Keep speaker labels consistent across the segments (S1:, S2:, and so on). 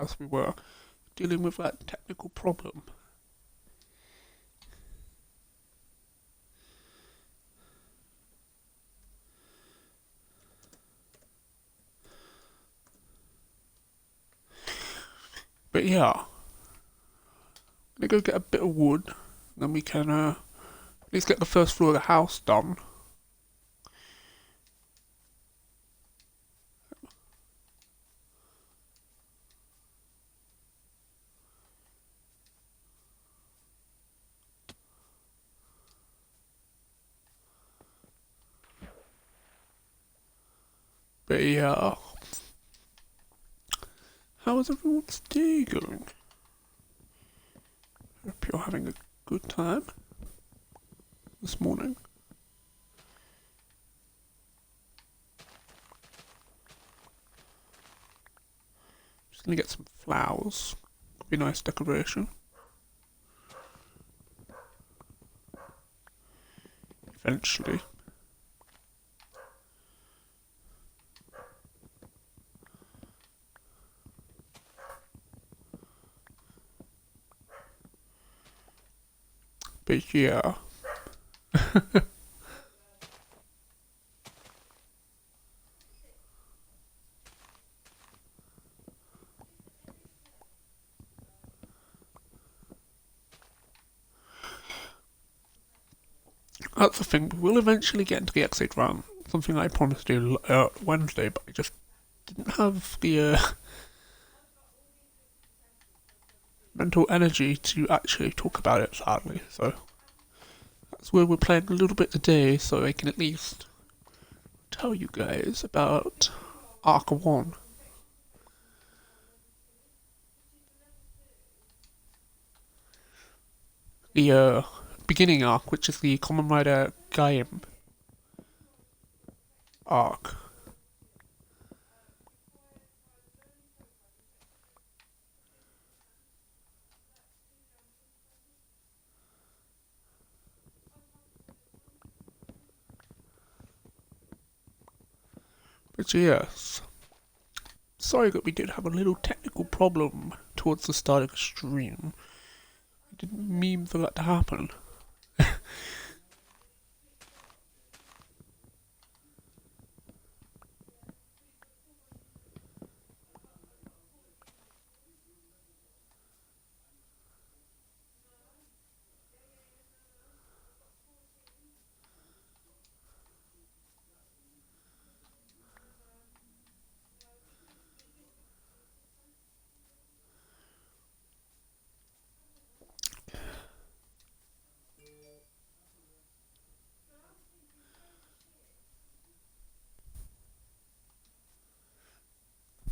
S1: as we were dealing with that technical problem. But yeah, I'm gonna go get a bit of wood, then we can at least get the first floor of the house done. But yeah, how is everyone's day going? Hope you're having a good time this morning. Just gonna get some flowers. Could be a nice decoration. Eventually. But yeah. That's the thing, we'll eventually get into the Ex Aid run. Something I promised to do Wednesday, but I just didn't have the mental energy to actually talk about it, sadly. So that's where we're playing a little bit today, so I can at least tell you guys about Arc 1. The beginning arc, which is the Kamen Rider Gaim arc. But yes, sorry that we did have a little technical problem towards the start of the stream. I didn't mean for that to happen.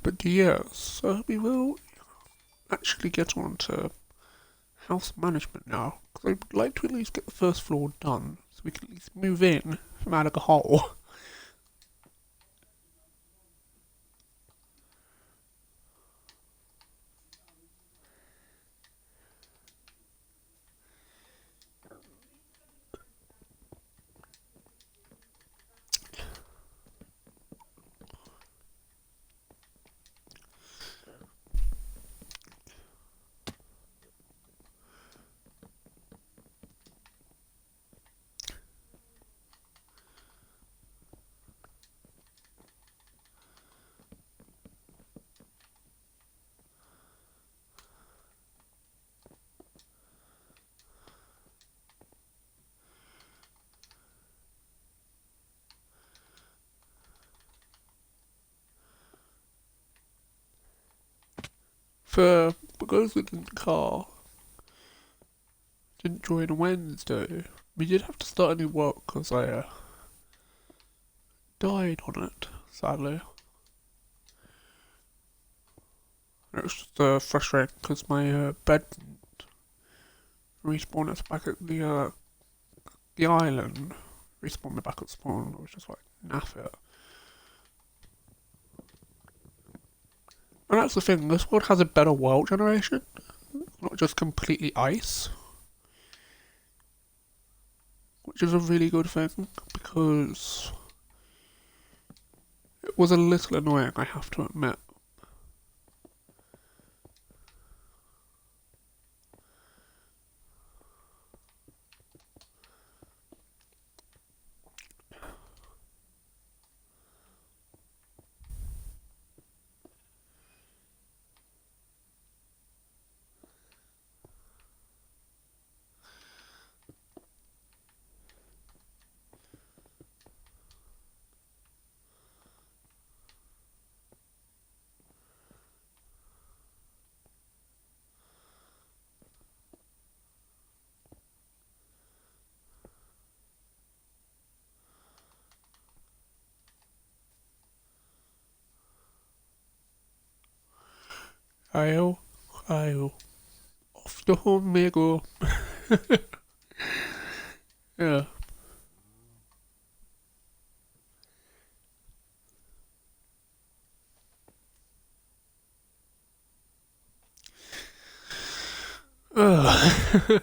S1: But yes, we will actually get on to house management now, because I would like to at least get the first floor done, so we can at least move in from out of the hole. For those that didn't car, didn't join Wednesday, we did have to start a new work because I died on it, sadly. It was just frustrating because my bed didn't respawn us back at the island. Respawn me back at spawn. I was just like, naff it. And that's the thing, this world has a better world generation, not just completely ice. Which is a really good thing, because it was a little annoying, I have to admit. Kyle, Kyle, off the home we go. Yeah. Ugh.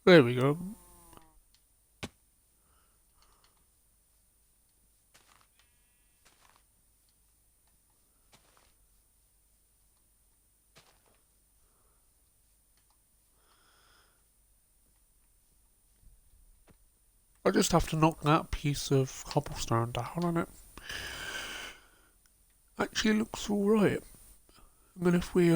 S1: There we go. I just have to knock that piece of cobblestone down and it actually looks alright. And then if we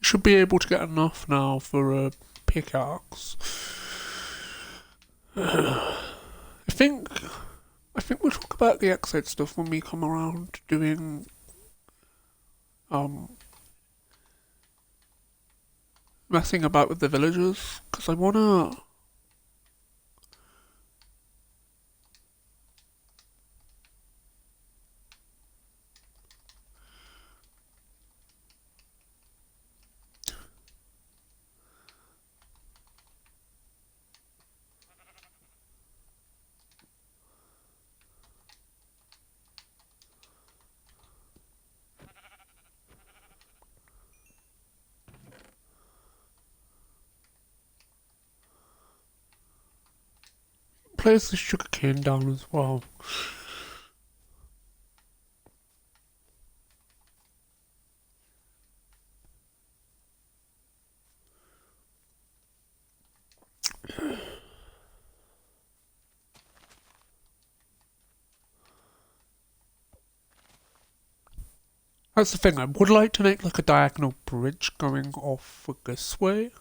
S1: should be able to get enough now for a pickaxe. I think we'll talk about the Ex Aid stuff when we come around to doing messing about with the villagers because I wanna. Place the sugarcane down as well. That's the thing, I would like to make like a diagonal bridge going off this way.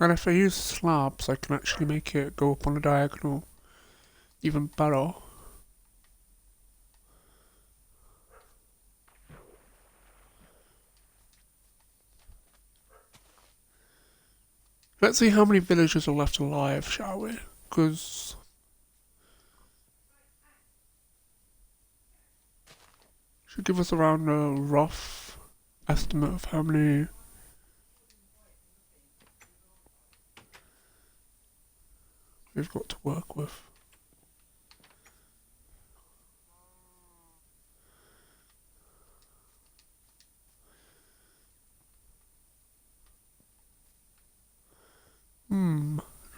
S1: And if I use slabs, I can actually make it go up on a diagonal even better. Let's see how many villagers are left alive, shall we? Because should give us around a rough estimate of how many we've got to work with.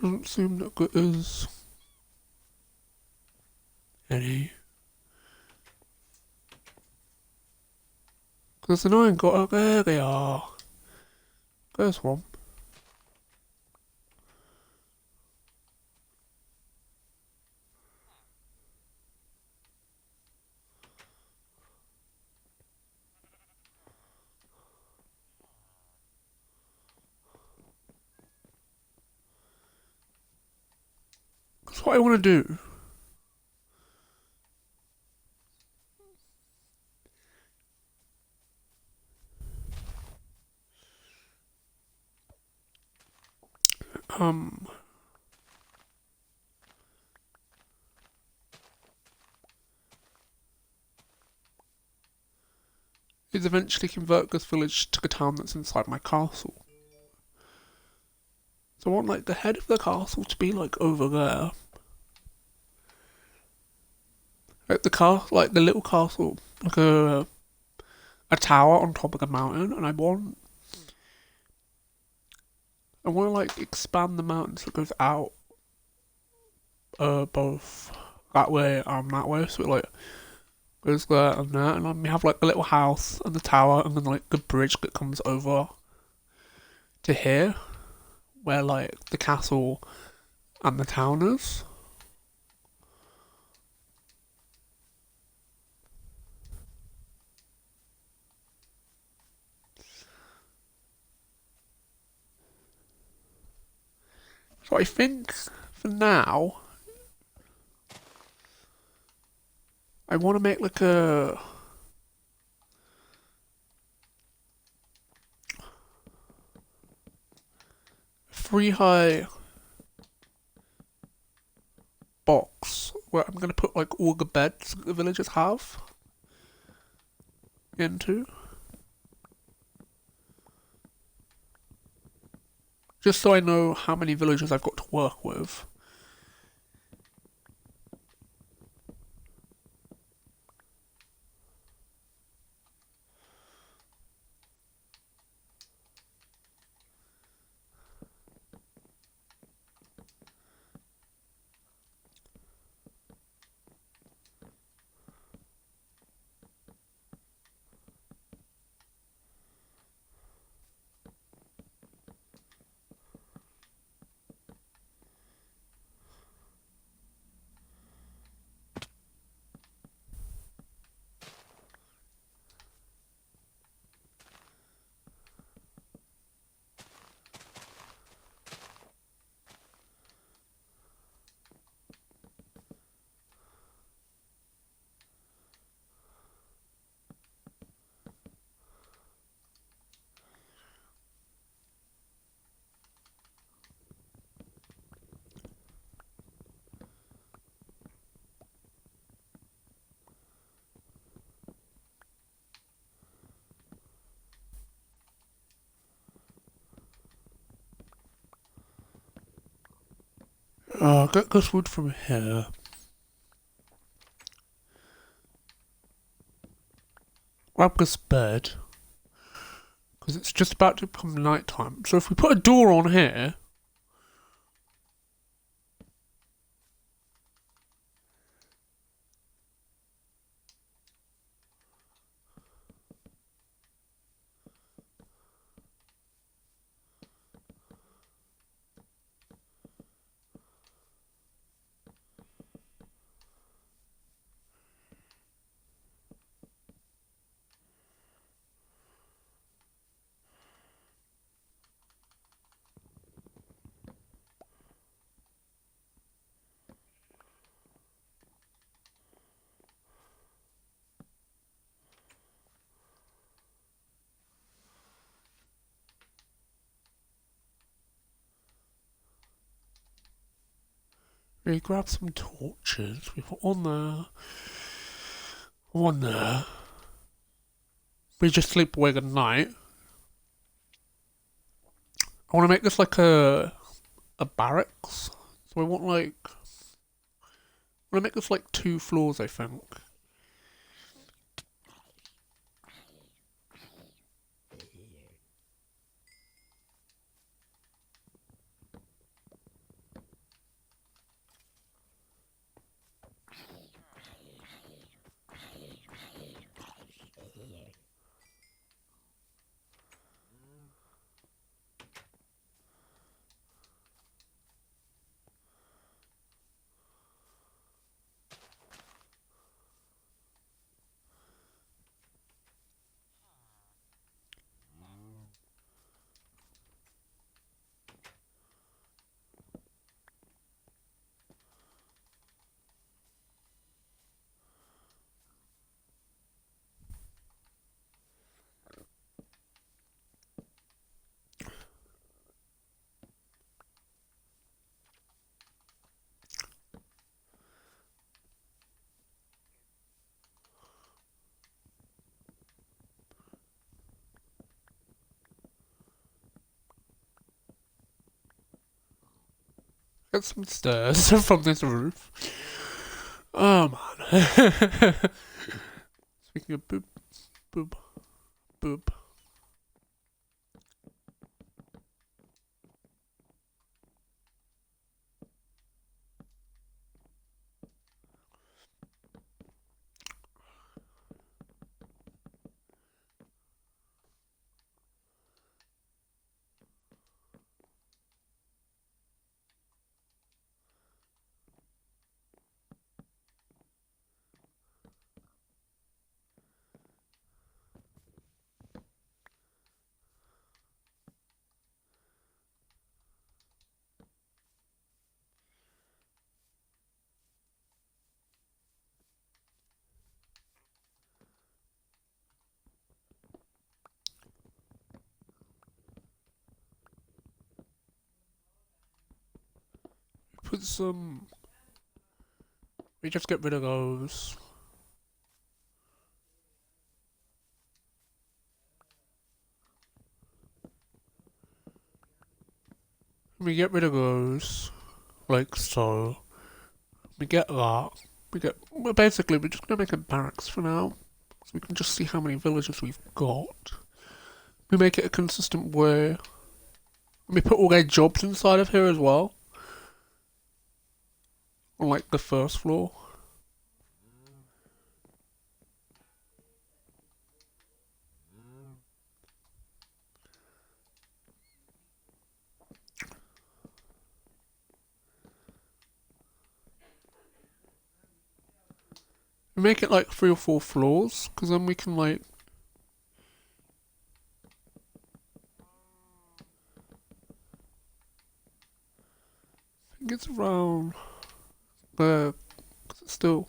S1: Doesn't seem that good as any. Because then I ain't got a, there they are. There's one. That's what I want to do. Is eventually convert this village to a town that's inside my castle. So I want like the head of the castle to be like over there. Like like the little castle, like a tower on top of the mountain, and I want to like expand the mountain so it goes out both that way and that way, so it like goes there and there, and then we have like the little house and the tower, and then like the bridge that comes over to here, where like the castle and the town is. So I think for now, I want to make like a 3 high box where I'm gonna put like all the beds that the villagers have into. Just so I know how many villagers I've got to work with. Get this wood from here. Grab this bed. Because it's just about to become night time. So if we put a door on here. We grab some torches. We put on there. One there. We just sleep away at night. I want to make this like a barracks. So I want like I'm gonna make this like 2 floors, I think. Get some stairs from this roof. Oh man. Speaking of boop, boop, boop. Put some. We just get rid of those. We get rid of those, like so. We get that. Well, basically, we're just gonna make a barracks for now, so we can just see how many villagers we've got. We make it a consistent way. We put all their jobs inside of here as well, on like the first floor. We make it like 3 or 4 floors, because then we can like. I think it's around there, because it's still.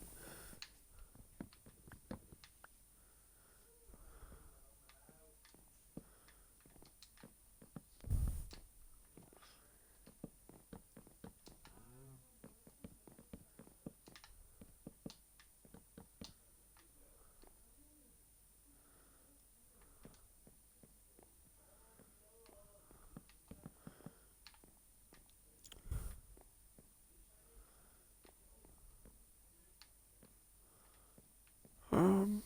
S1: Um,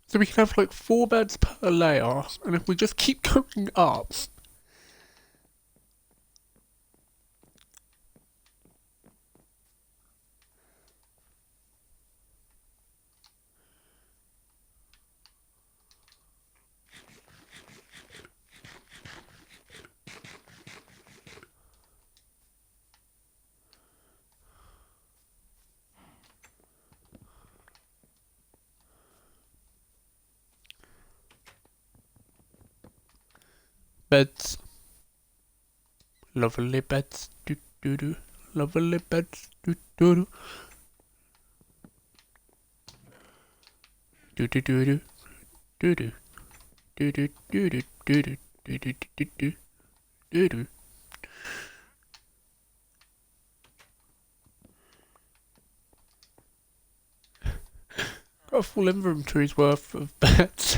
S1: so we can have like 4 beds per layer, and if we just keep going up, beds. Lovely beds. Do do do. Lovely beds. Do do do. Do do do do. Do do. Do do do do do do do do do do do do. Got a full inventory's worth of beds.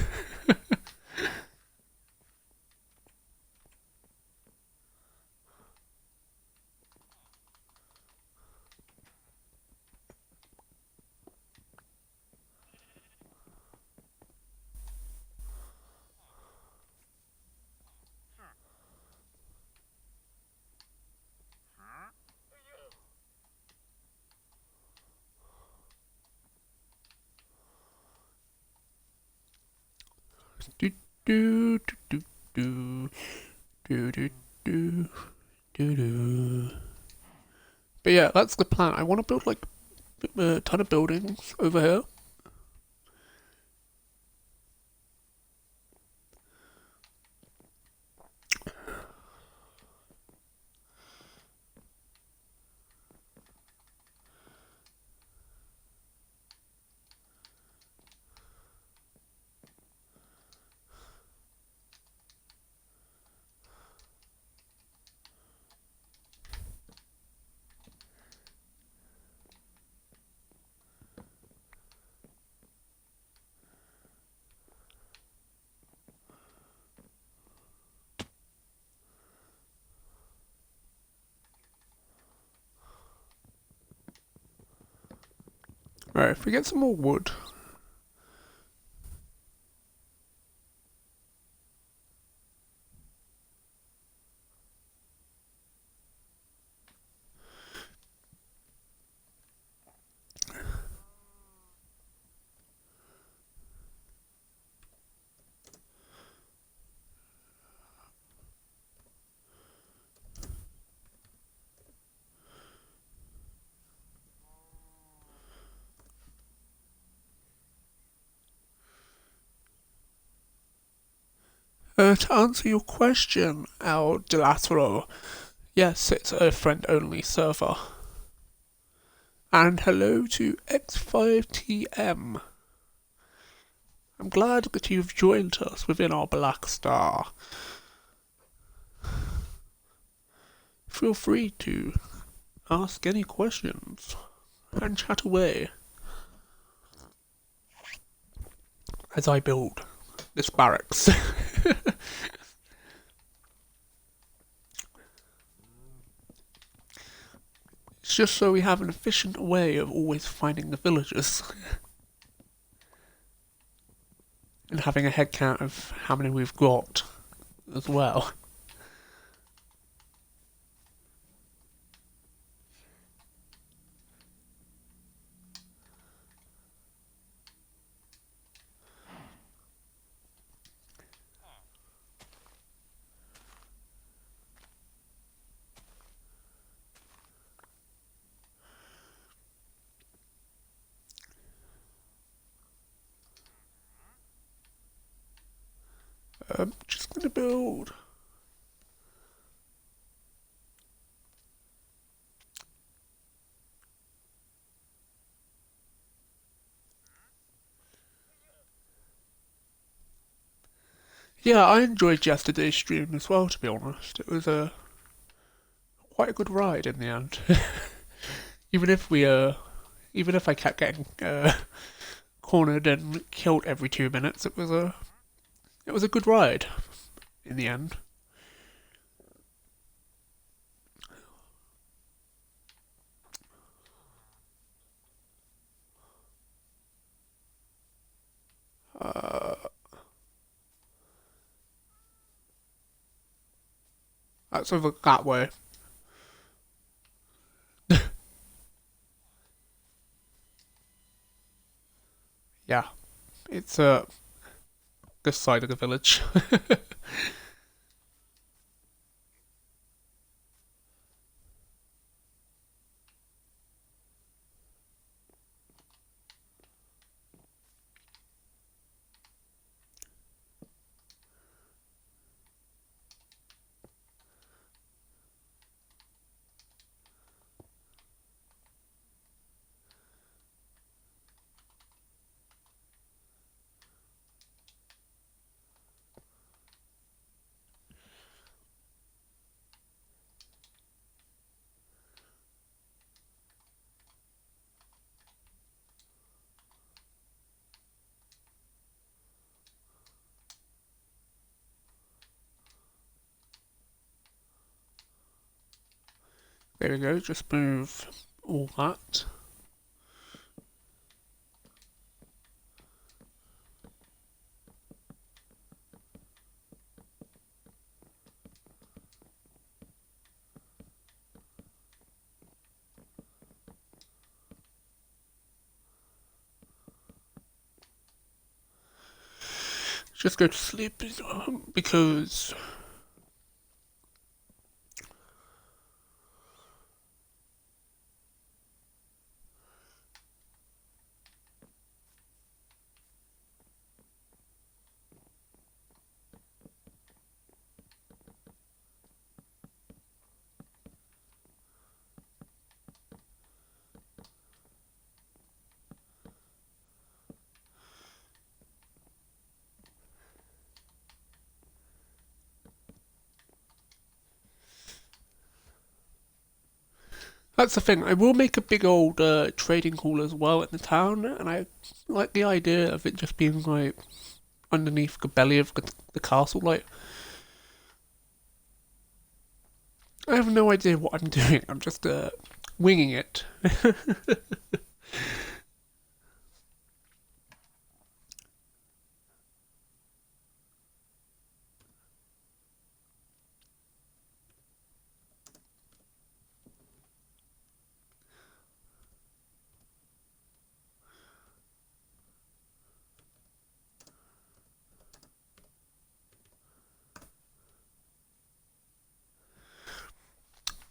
S1: Do do do do do do do do do. But yeah, that's the plan. I want to build like a ton of buildings over here. Alright, if we get some more wood. To answer your question, our Delatero, yes, it's a friend-only server. And hello to X5TM. I'm glad that you've joined us within our Black Star. Feel free to ask any questions and chat away as I build this barracks. It's just so we have an efficient way of always finding the villagers. And having a head count of how many we've got as well. Just gonna build. Yeah, I enjoyed yesterday's stream as well, to be honest. It was quite a good ride in the end. even if we even if I kept getting cornered and killed every 2 minutes, it was a good ride in the end. Uh, that's over that way. Yeah, it's this side of the village. There we go, just move all that. Just go to sleep because that's the thing. I will make a big old trading hall as well in the town, and I like the idea of it just being like underneath the belly of the castle. Like, I have no idea what I'm doing. I'm just winging it.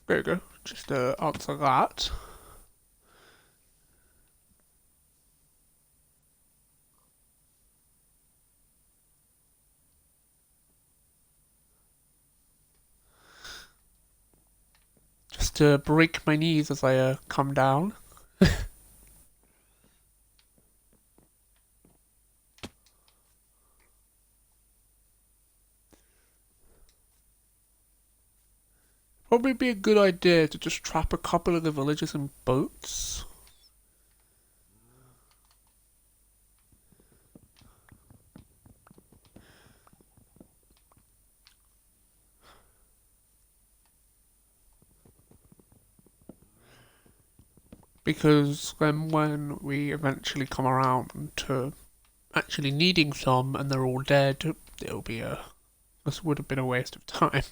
S1: There you go. Just answer that. Just to break my knees as I come down. Probably be a good idea to just trap a couple of the villagers in boats. Because then when we eventually come around to actually needing some and they're all dead, it'll be a... This would have been a waste of time.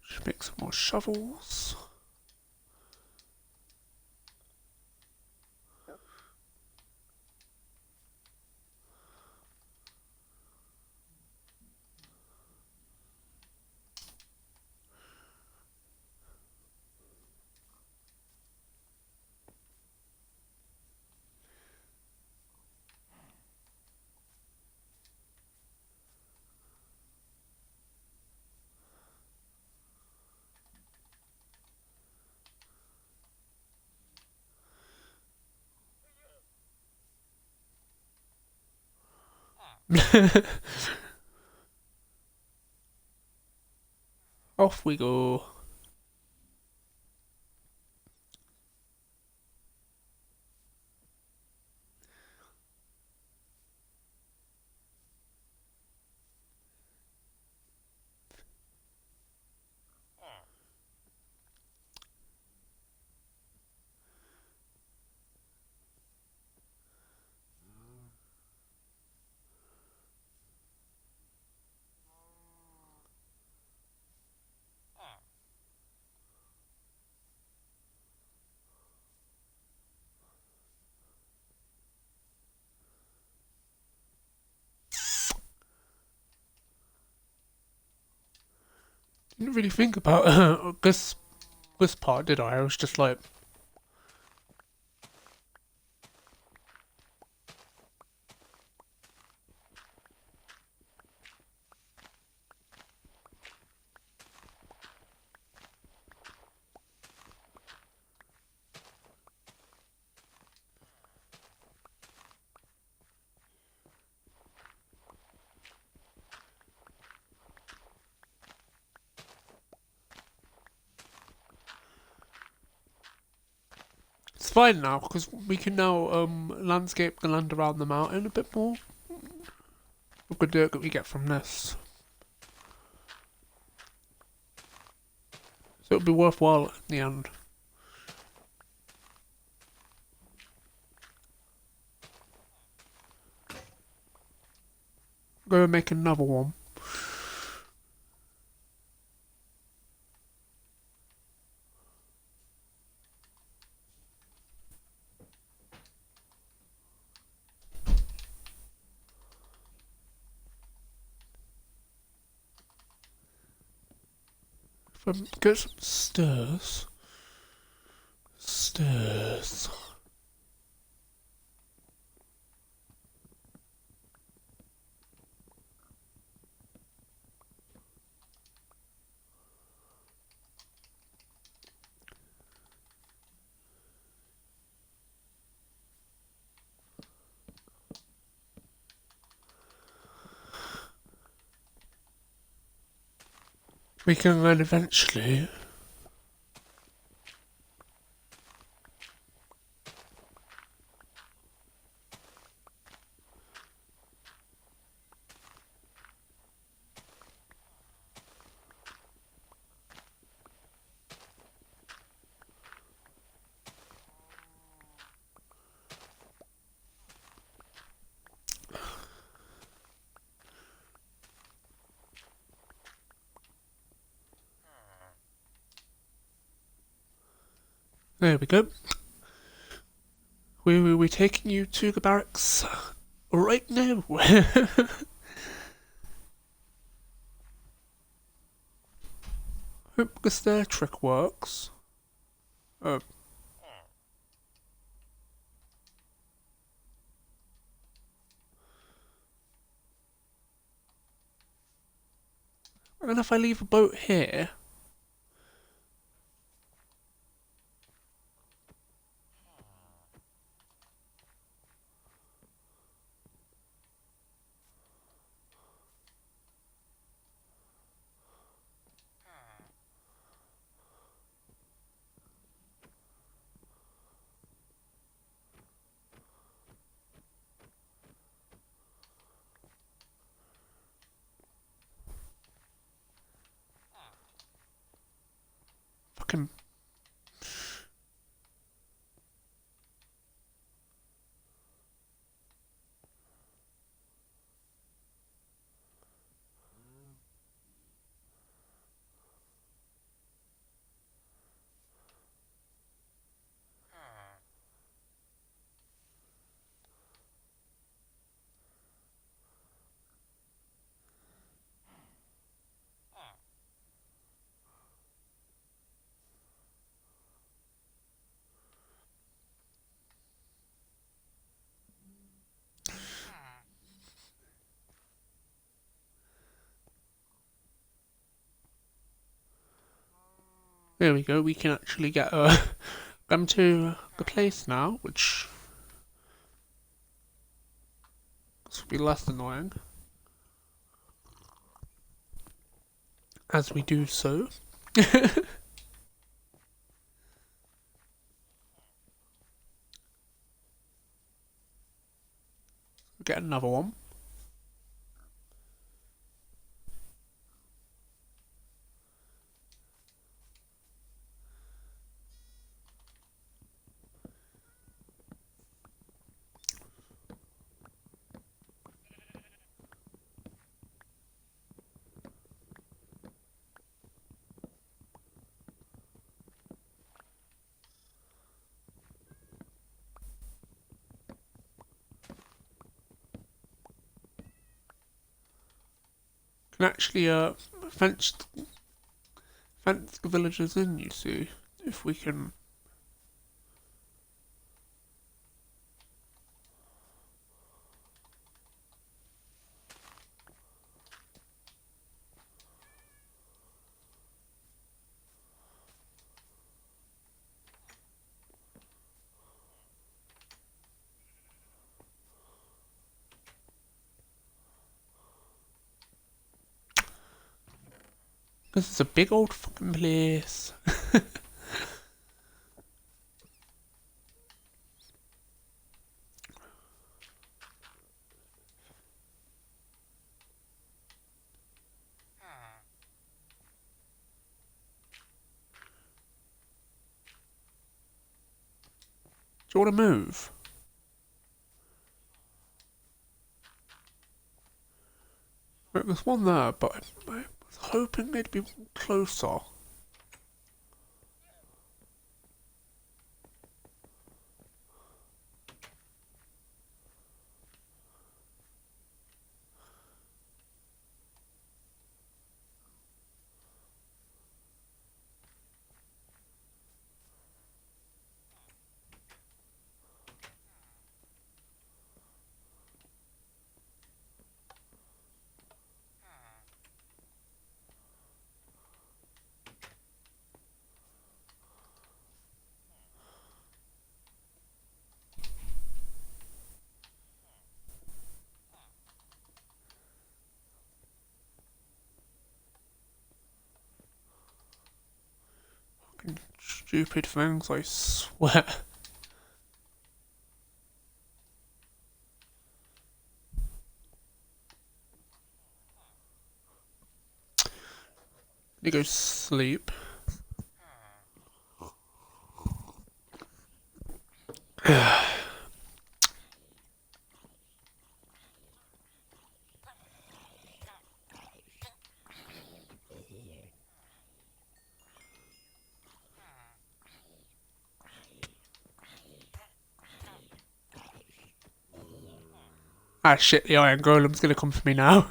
S1: Just make some more shovels. Off we go. Didn't really think about this part, did I? I was just like, fine now, because we can now landscape the land around the mountain a bit more. Look at the dirt that we get from this. So it'll be worthwhile in the end. Go and make another one. Get some stairs. Stairs. We can then eventually there we go. We will be taking you to the barracks right now. Hope the stair trick works. And if I leave a boat here, fucking. There we go, we can actually get them to the place now, which this will be less annoying as we do so. Get another one. Can actually fence the villagers in, you see, if we can. This is a big old fucking place. Do you want to move? Right, there's one there, but I was hoping they'd be closer. Stupid things, I swear. Need to go sleep. Ah shit, the Iron Golem's gonna come for me now.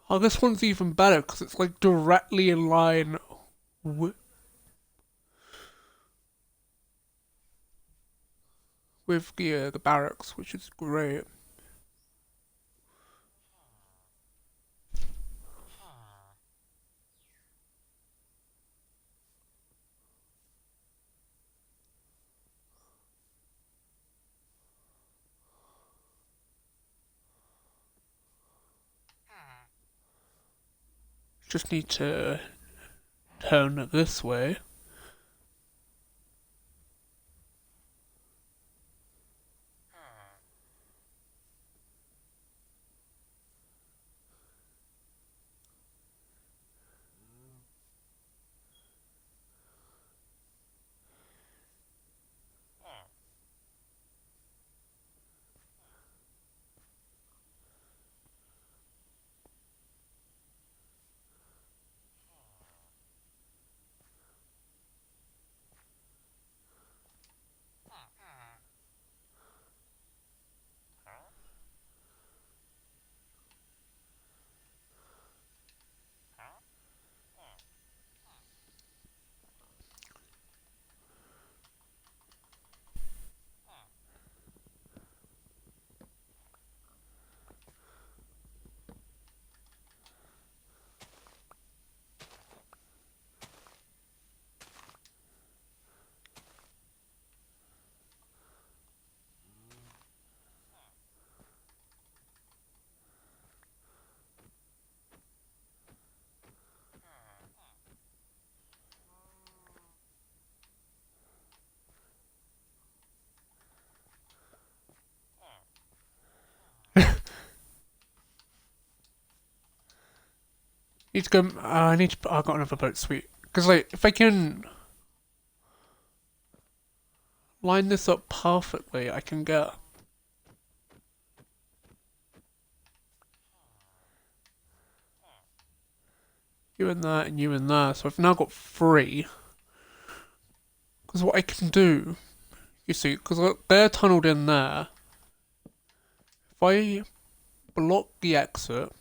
S1: Oh, this one's even better because it's like directly in line with the barracks, which is great. Just need to turn it this way. Need to go. I need to. I got another boat. Sweet. Because like, if I can line this up perfectly, I can get you in there and you in there. So I've now got three. Because what I can do, you see, because they're tunneled in there. If I block the exit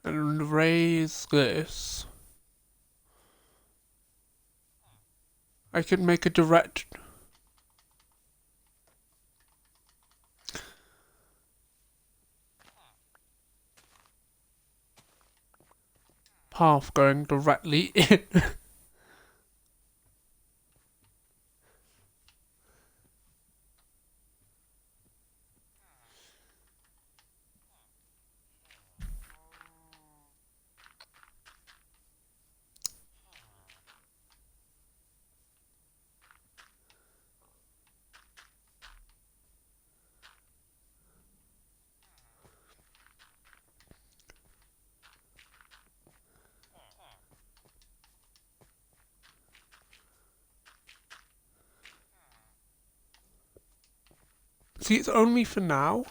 S1: and raise this, I could make a direct path going directly in. See, it's only for now.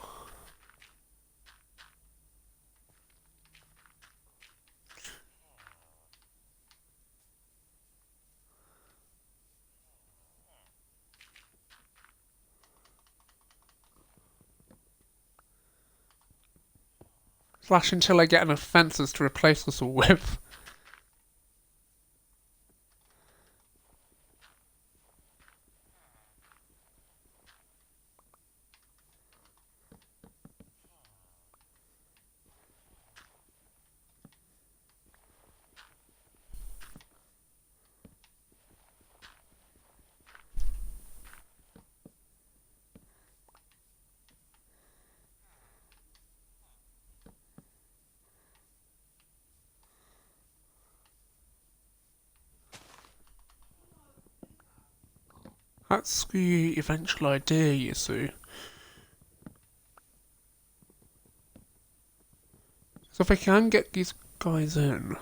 S1: Slash until I get enough fences to replace this all with. That's the eventual idea, you see. So if I can get these guys in.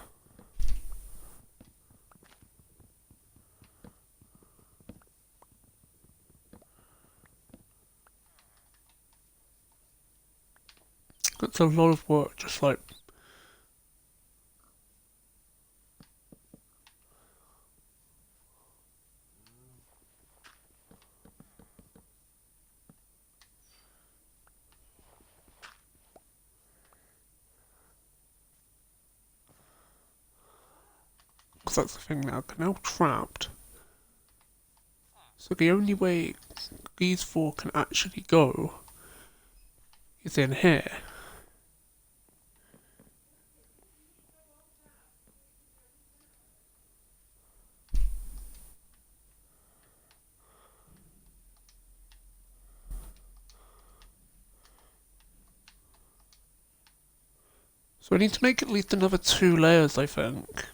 S1: That's a lot of work, just like. Because that's the thing now, they're now trapped. So the only way these four can actually go is in here. So I need to make at least another 2 layers, I think.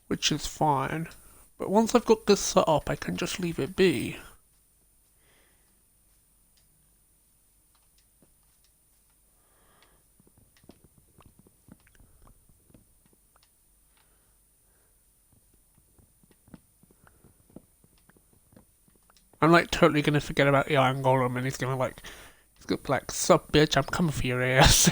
S1: Which is fine. But once I've got this set up, I can just leave it be. I'm like totally gonna forget about the Iron Golem and he's gonna be like, sup bitch, I'm coming for your ass.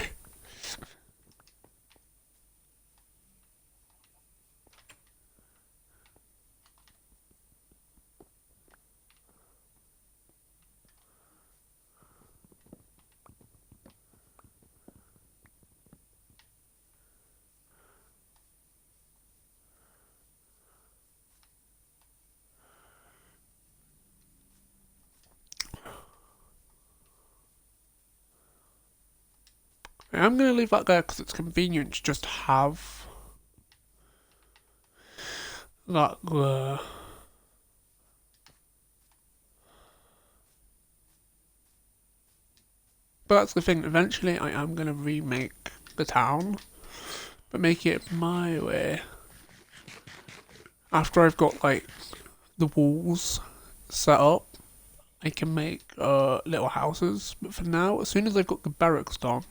S1: I'm gonna leave that there because it's convenient to just have that there. But that's the thing, eventually I am gonna remake the town, but make it my way. After I've got like the walls set up, I can make little houses. But for now, as soon as I've got the barracks done,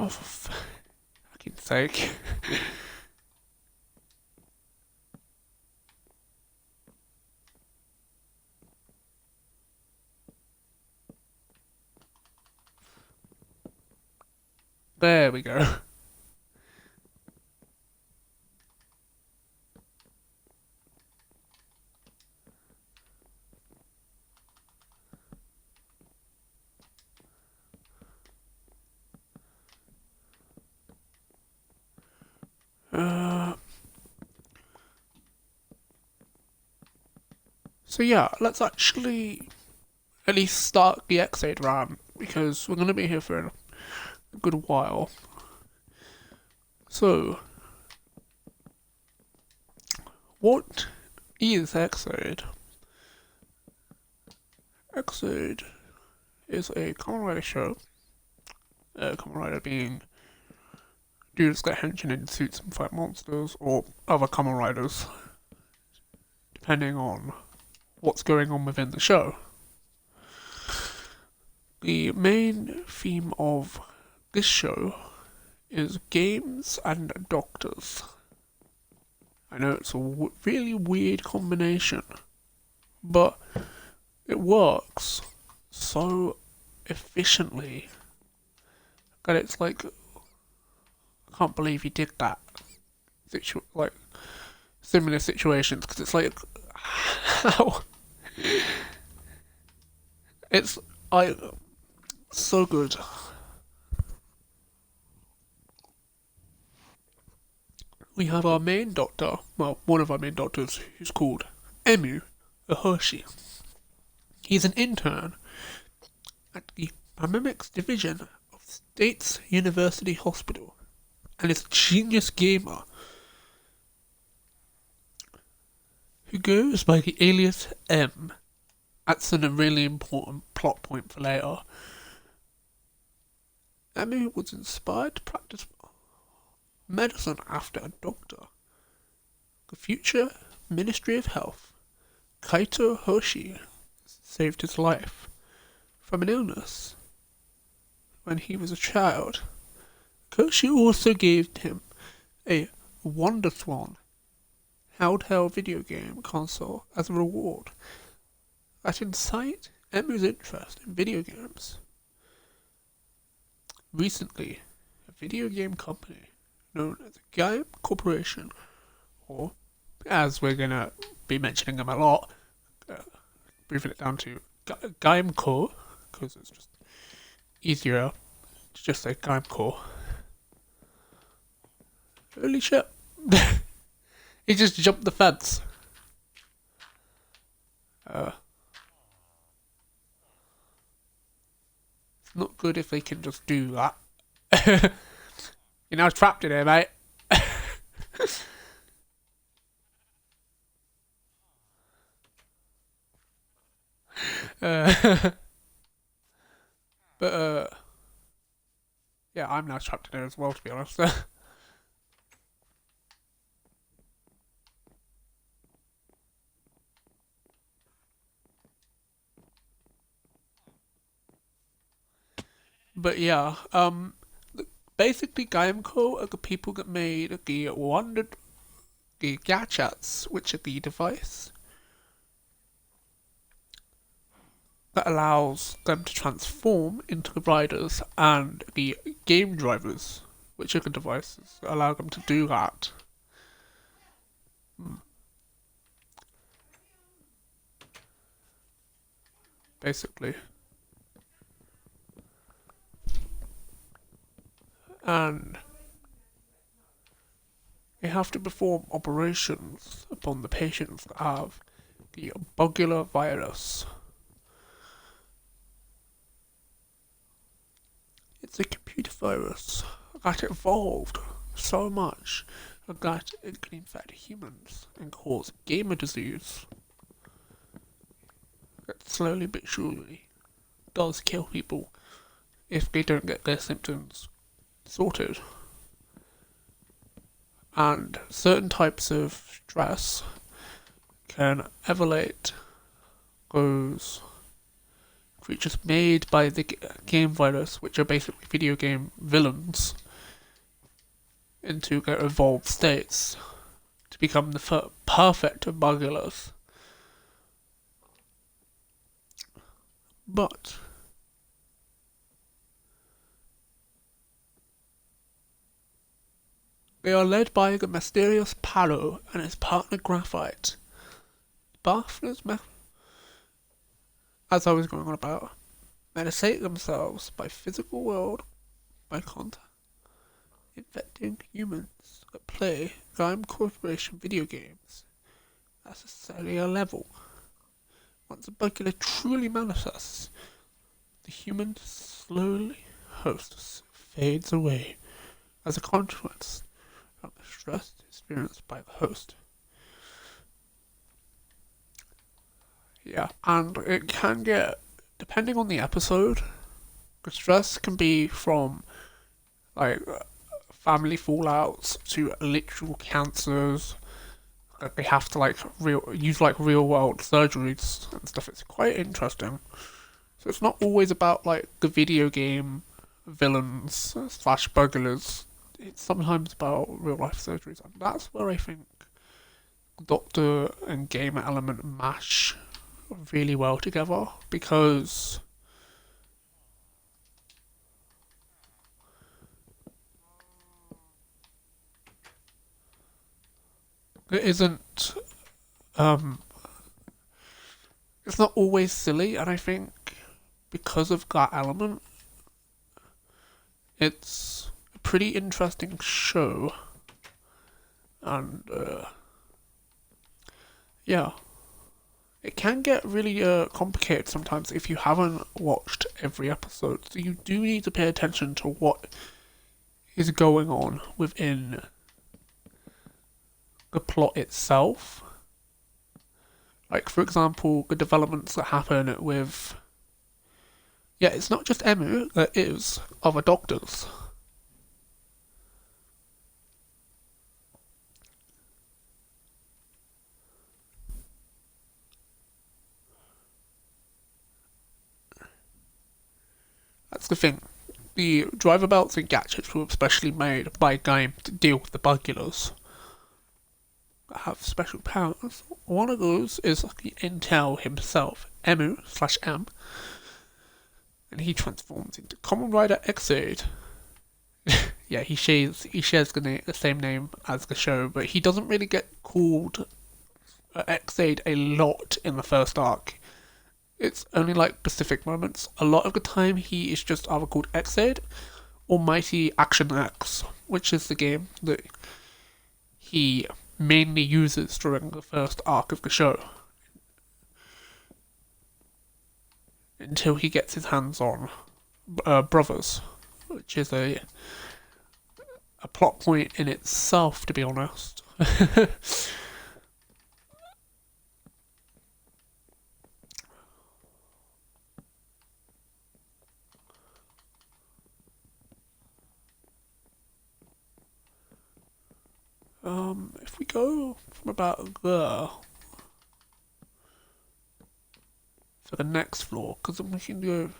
S1: Oh, for fucking sake. There we go. So yeah, let's actually at least start the Ex Aid round because we're gonna be here for a good while. So, what is Ex Aid? Ex Aid is a Kamen Rider show. Kamen Rider being dudes that hench in suits and fight monsters or other Kamen Riders, depending on what's going on within the show. The main theme of this show is games and doctors. I know it's a really weird combination, but it works so efficiently that it's like, I can't believe he did that. Like, similar situations, because it's like, how? It's, so good. We have our main doctor, well, one of our main doctors, who's called Emu Hershey. He's an intern at the Paramedics Division of States University Hospital and is a genius gamer who goes by the alias M. That's a really important plot point for later. Emu was inspired to practice medicine after a doctor. The future Ministry of Health, Kaito Hoshi, saved his life from an illness when he was a child. Hoshi also gave him a Wonder Swan handheld video game console as a reward that incited Emu's interest in video games. Recently, a video game company known as Gaim Corporation, or as we're gonna be mentioning them a lot, briefing it down to Gaim Co, because it's just easier to just say Gaim Co. Holy shit. He just jumped the fence. It's not good if they can just do that. You're now trapped in here, mate. But yeah, I'm now trapped in here as well, to be honest. But yeah, basically Gaimco are the people that made the gadgets, which are the device that allows them to transform into the riders, and the game drivers, which are the devices that allow them to do that. Basically. And they have to perform operations upon the patients that have the bugular virus. It's a computer virus that evolved so much that it can infect humans and cause gamer disease that slowly but surely does kill people if they don't get their symptoms sorted. And certain types of stress can elevate those creatures made by the game virus, which are basically video game villains, into their evolved states to become the perfect bugulars. But they are led by the mysterious Palo and his partner Graphite. Bafflers, as I was going on about, meditate themselves by physical world by contact, infecting humans that play Game Corporation video games at a cellular level. Once a bugula truly manifests, the human slowly host fades away as a consequence from the stress experienced by the host. Yeah, and it can get, depending on the episode, the stress can be from like family fallouts to literal cancers. They have to like use like real world surgeries and stuff. It's quite interesting. So it's not always about like the video game villains slash bugglers. It's sometimes about real life surgeries, and that's where I think Doctor and game element mash really well together, because it isn't um it's not always silly, and I think because of that element it's a pretty interesting show. And yeah, it can get really complicated sometimes if you haven't watched every episode, so you do need to pay attention to what is going on within the plot itself. Like, for example, the developments that happen with... Yeah, it's not just Emu, there is other doctors. That's the thing. The driver belts and gadgets were specially made by Game to deal with the bugulars that have special powers. One of those is the Intel himself, Emu slash M, and he transforms into Kamen Rider Ex Aid. Yeah, he shares the same name as the show, but he doesn't really get called Ex Aid a lot in the first arc. It's only like specific moments. A lot of the time, he is just either called Ex Aid or Mighty Action X, which is the game that he mainly uses during the first arc of the show, until he gets his hands on Brothers, which is a plot point in itself, to be honest. If we go from about there for the next floor, because we can go.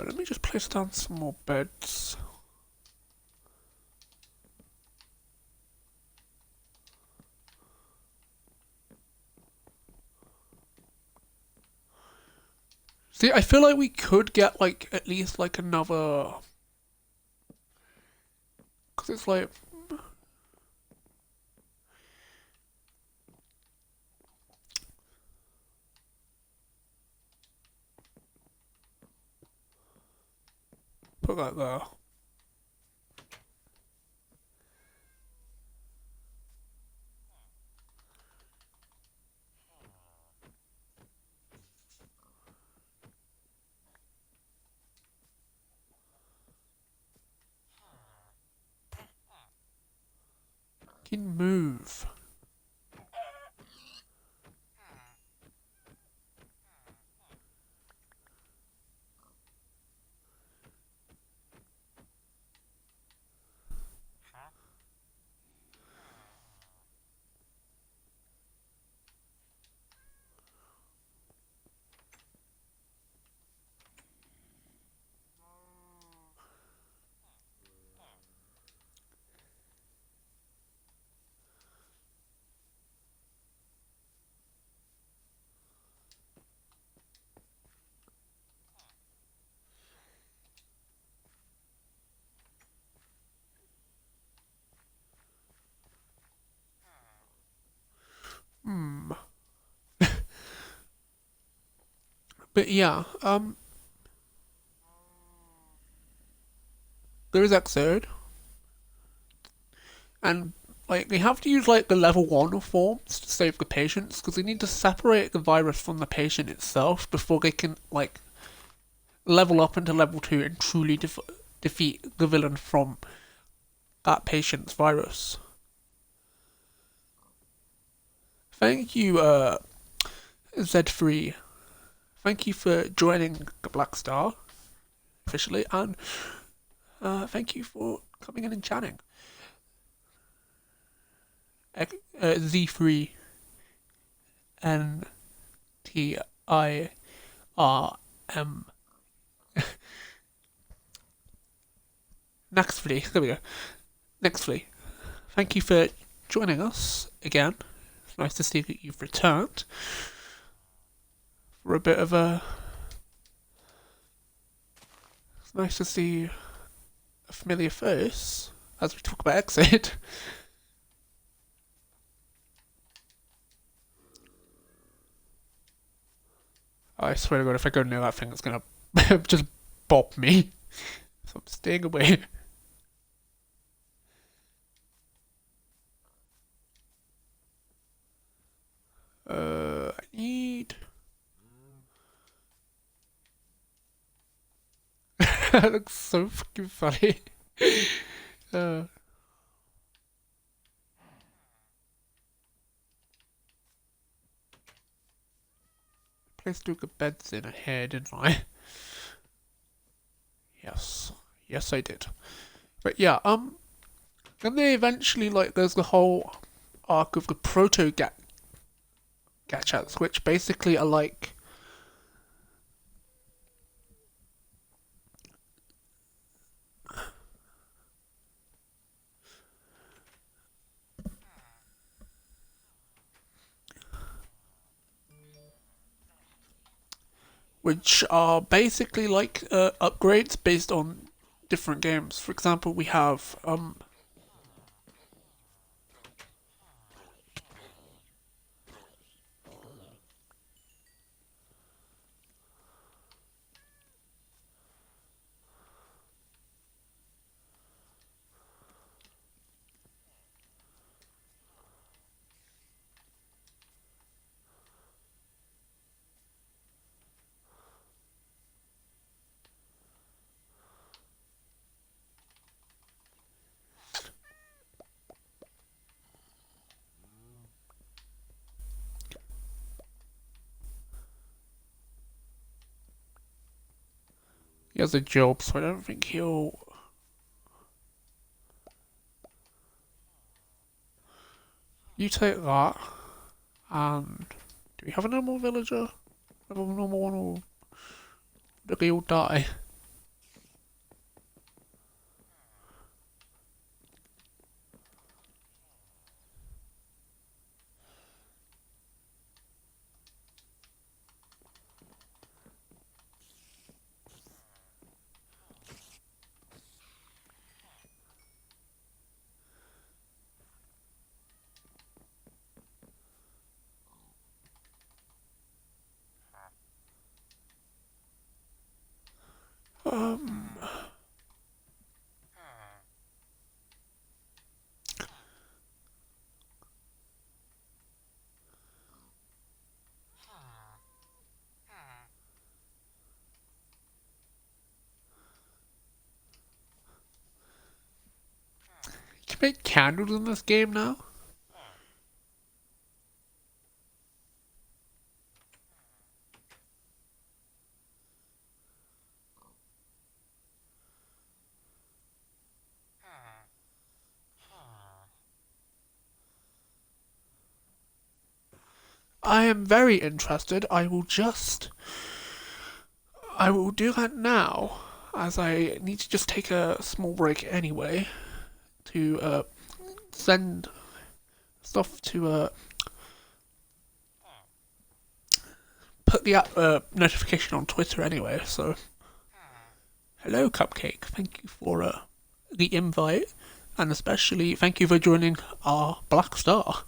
S1: Let me just place down some more beds. See, I feel like we could get like at least like another, because it's like put that there. Can move. Hmm. But yeah, there is Ex Aid, and like they have to use like the level 1 forms to save the patients because they need to separate the virus from the patient itself before they can like level up into level 2 and truly defeat the villain from that patient's virus. Thank you, Z3. Thank you for joining the Black Star officially, and thank you for coming in and chatting. Z3 NTIRM. Nextly, there we go. Nextly, thank you for joining us again. It's nice to see that you've returned for a bit of a. It's nice to see a familiar face as we talk about Ex Aid. I swear to God, if I go near that thing, it's gonna just bop me. So I'm staying away. I need. That looks so fucking funny. Uh, placed two good beds in here, didn't I? Yes. Yes, I did. But yeah, then they eventually, like, there's the whole arc of the proto gachats, which basically are like. Which are basically like upgrades based on different games. For example, we have he has a job, so I don't think he'll. You take that, and do we have a normal villager? Have a normal one, or do they all die? Um, can make candles in this game now? I am very interested. I will do that now, as I need to just take a small break anyway to send stuff to put the app notification on Twitter anyway. So, hello, Cupcake. Thank you for the invite, and especially thank you for joining our Black Star.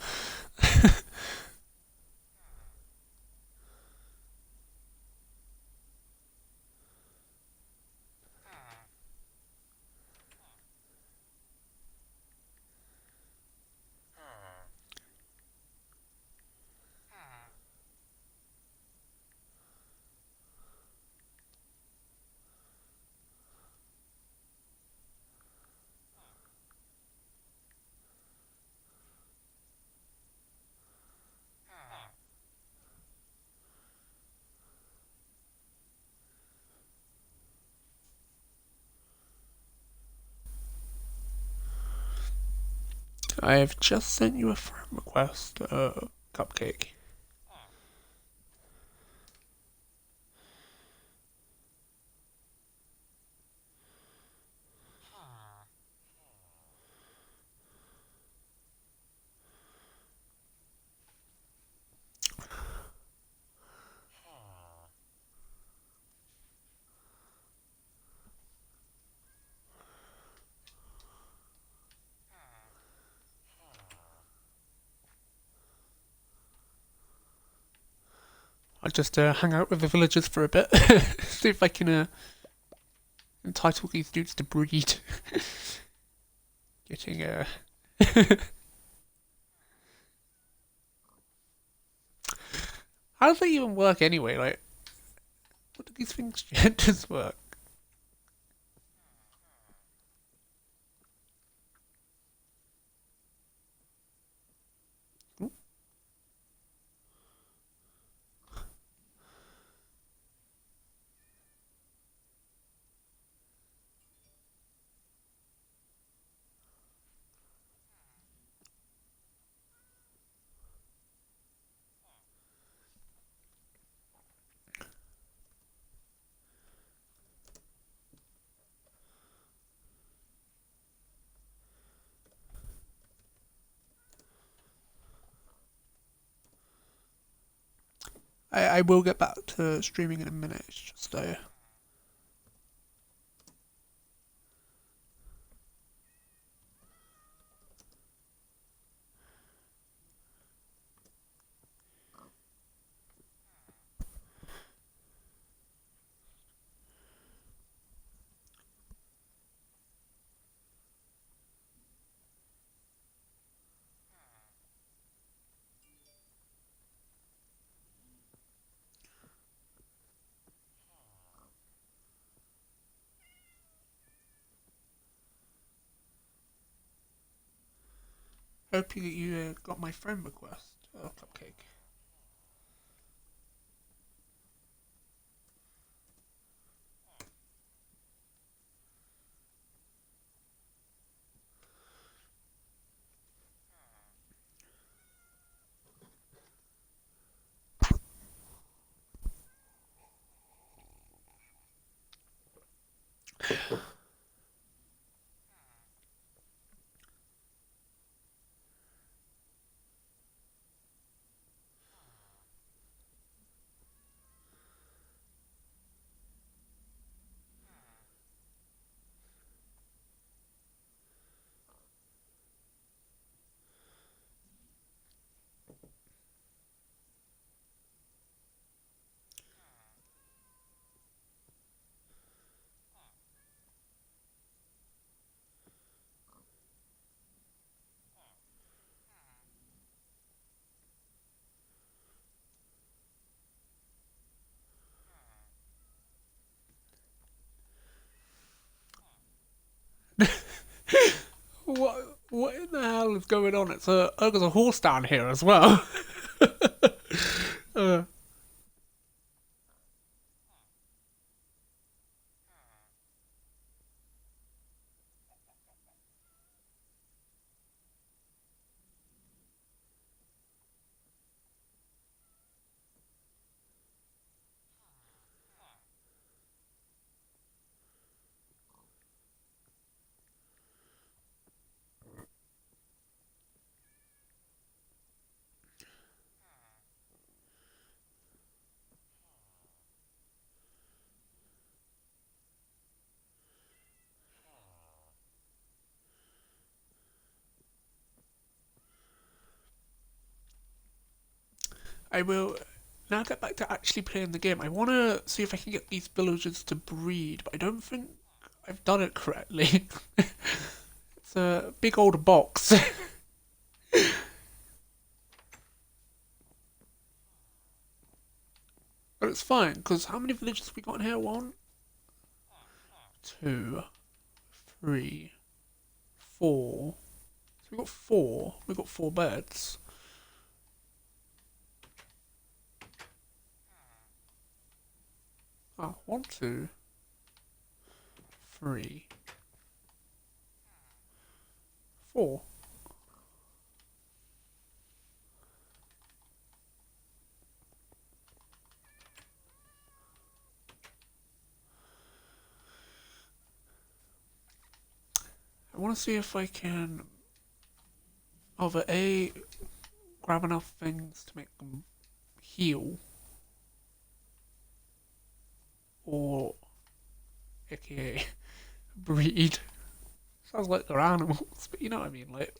S1: I have just sent you a friend request, Cupcake. I'll just hang out with the villagers for a bit, see if I can entitle these dudes to breed. Getting how does that even work anyway? Like, what do these things genders work? I will get back to streaming in a minute. It's just hope you got my friend request, Cupcake. hell is going on? There's a horse down here as well. uh, I will now get back to actually playing the game. I want to see if I can get these villagers to breed, but I don't think I've done it correctly. It's a big old box. But it's fine, because how many villagers have we got in here? One, two, three, four. So we got four. We got four beds. Oh, one, two, three, four. I want to see if I can either A, grab enough things to make them heal, or aka breed. Sounds like they're animals, but you know what I mean, like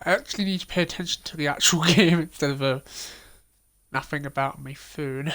S1: I actually need to pay attention to the actual game instead of nothing about my phone.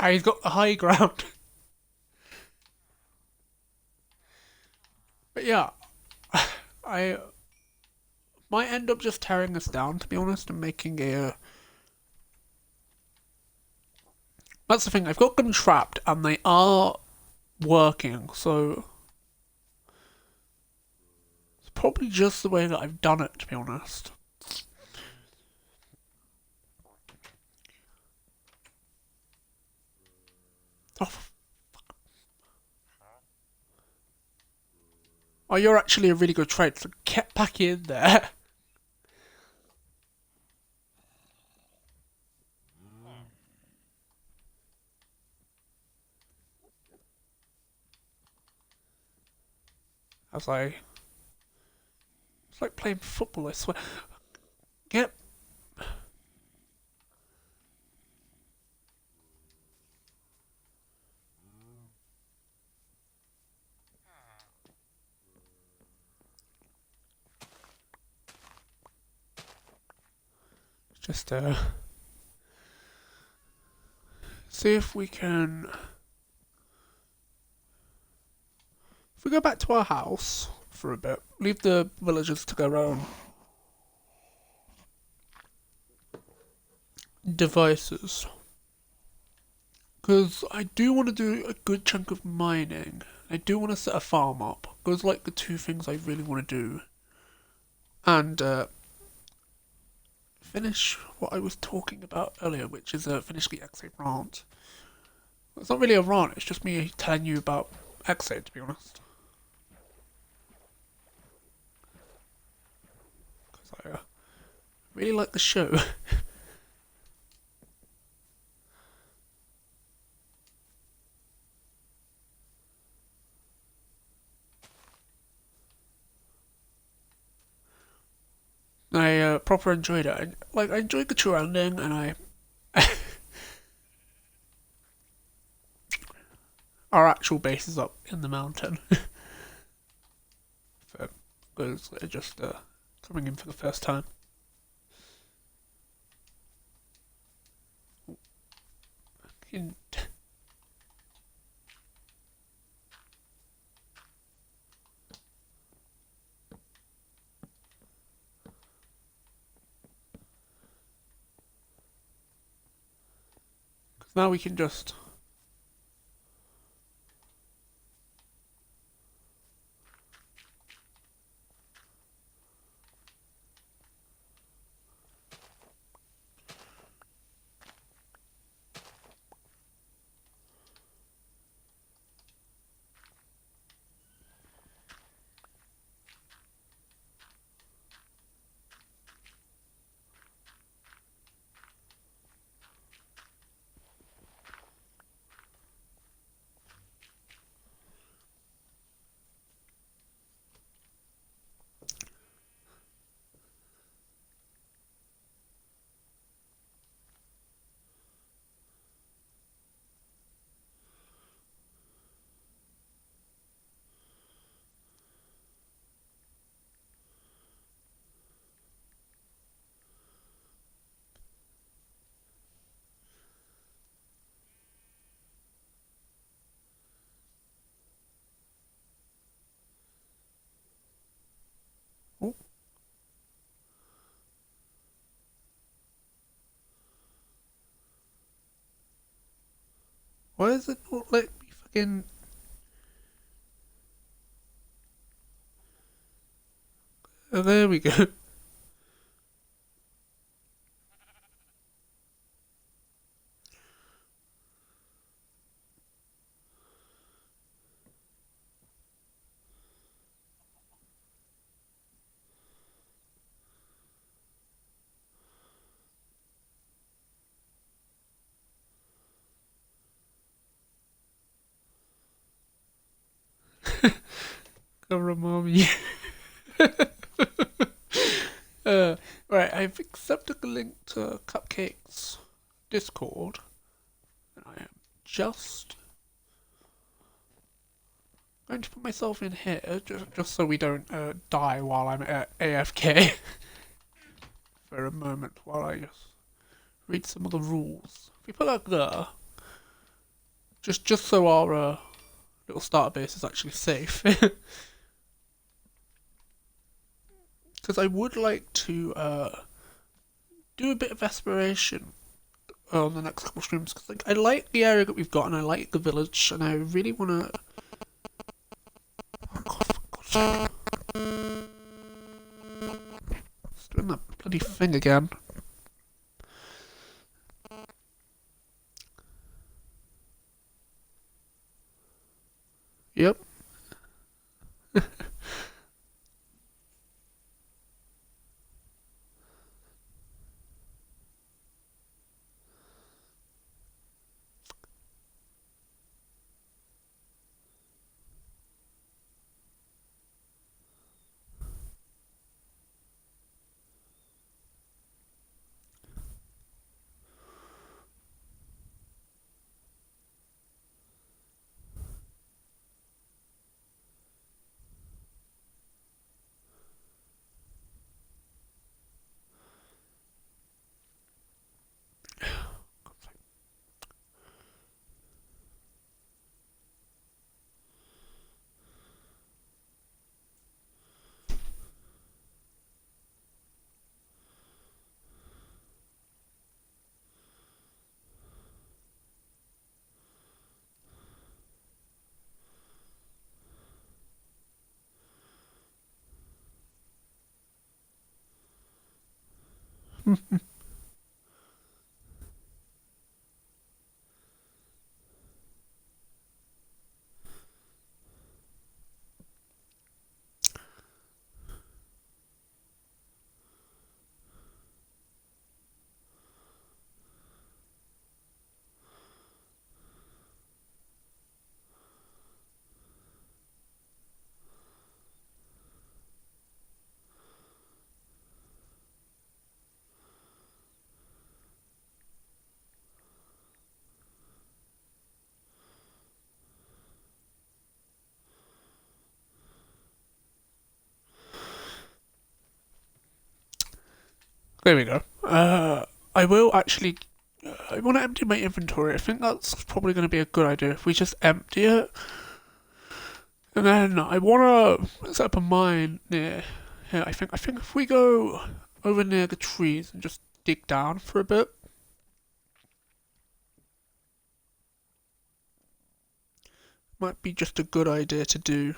S1: I got the high ground. But yeah, I might end up just tearing this down, to be honest, and making a. That's the thing, I've got them trapped, and they are working, so it's probably just the way that I've done it, to be honest. Oh, oh, you're actually a really good trade, so get back in there. As I... It's like playing football, I swear. Get... Just, see if we can... If we go back to our house for a bit, leave the villagers to their own devices. Because I do want to do a good chunk of mining. I do want to set a farm up. Those are like the two things I really want to do. And finish what I was talking about earlier, which is finish the Ex Aid rant. It's not really a rant, it's just me telling you about Ex Aid, to be honest. Because I really like the show. I proper enjoyed it. I enjoyed the true ending, and our actual base is up in the mountain. Because they're just coming in for the first time. Because now we can just... Oh, why is it not let me fucking... Oh, there we go. Cover mommy. Right, I've accepted the link to Cupcake's Discord, and I am just going to put myself in here, just so we don't die while I'm at AFK for a moment, while I just read some of the rules. If we put that there, just so our little starter base is actually safe. Because I would like to do a bit of exploration on the next couple streams. Because I like the area that we've got, and I like the village, and I really want to It's doing that bloody thing again. Yep. There we go. I will actually. I want to empty my inventory. I think that's probably going to be a good idea if we just empty it. And then I want to set up a mine near here. I think if we go over near the trees and just dig down for a bit, might be just a good idea to do.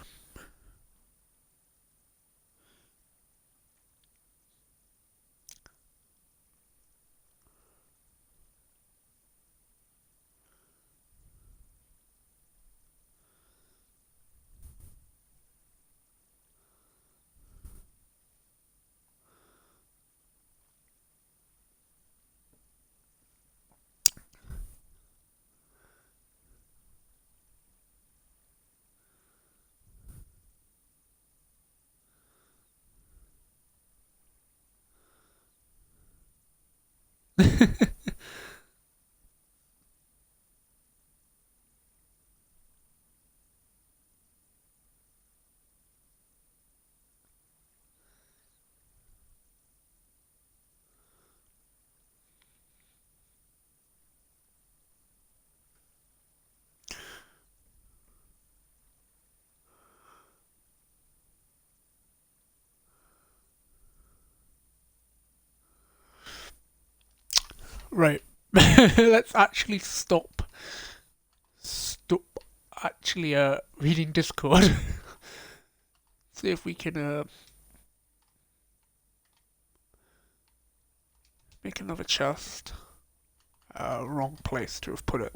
S1: Right. Let's actually stop actually reading Discord. See if we can make another chest. Wrong place to have put it.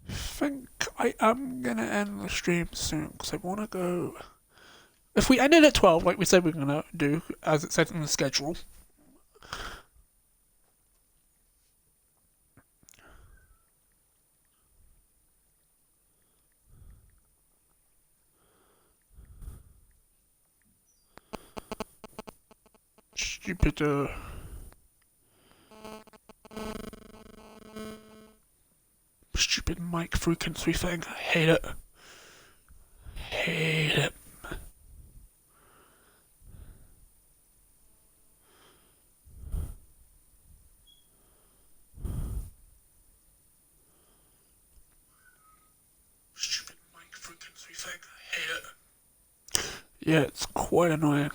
S1: Think I am gonna end the stream soon because I want to go. If we ended at 12, like we said we're gonna do, as it said in the schedule. Stupid, stupid mic frequency thing. I hate it. Hate it. Stupid mic frequency thing. I hate it. Yeah, it's quite annoying.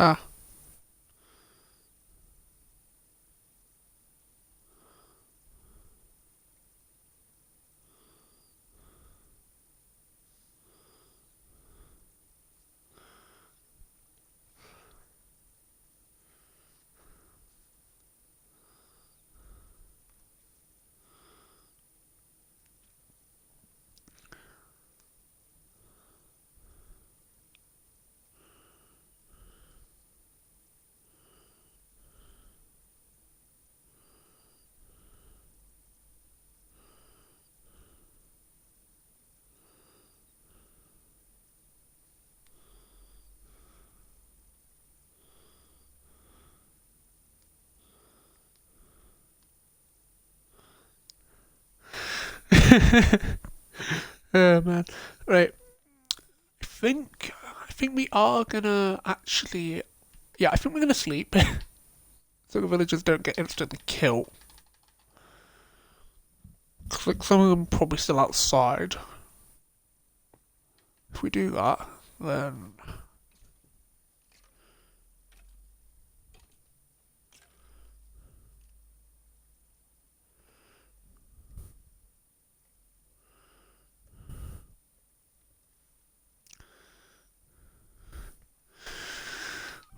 S1: Ah. Oh man. Right. I think we are gonna actually. Yeah, I think we're gonna sleep. So the villagers don't get instantly killed. 'Cause, like, some of them probably still outside. If we do that, then.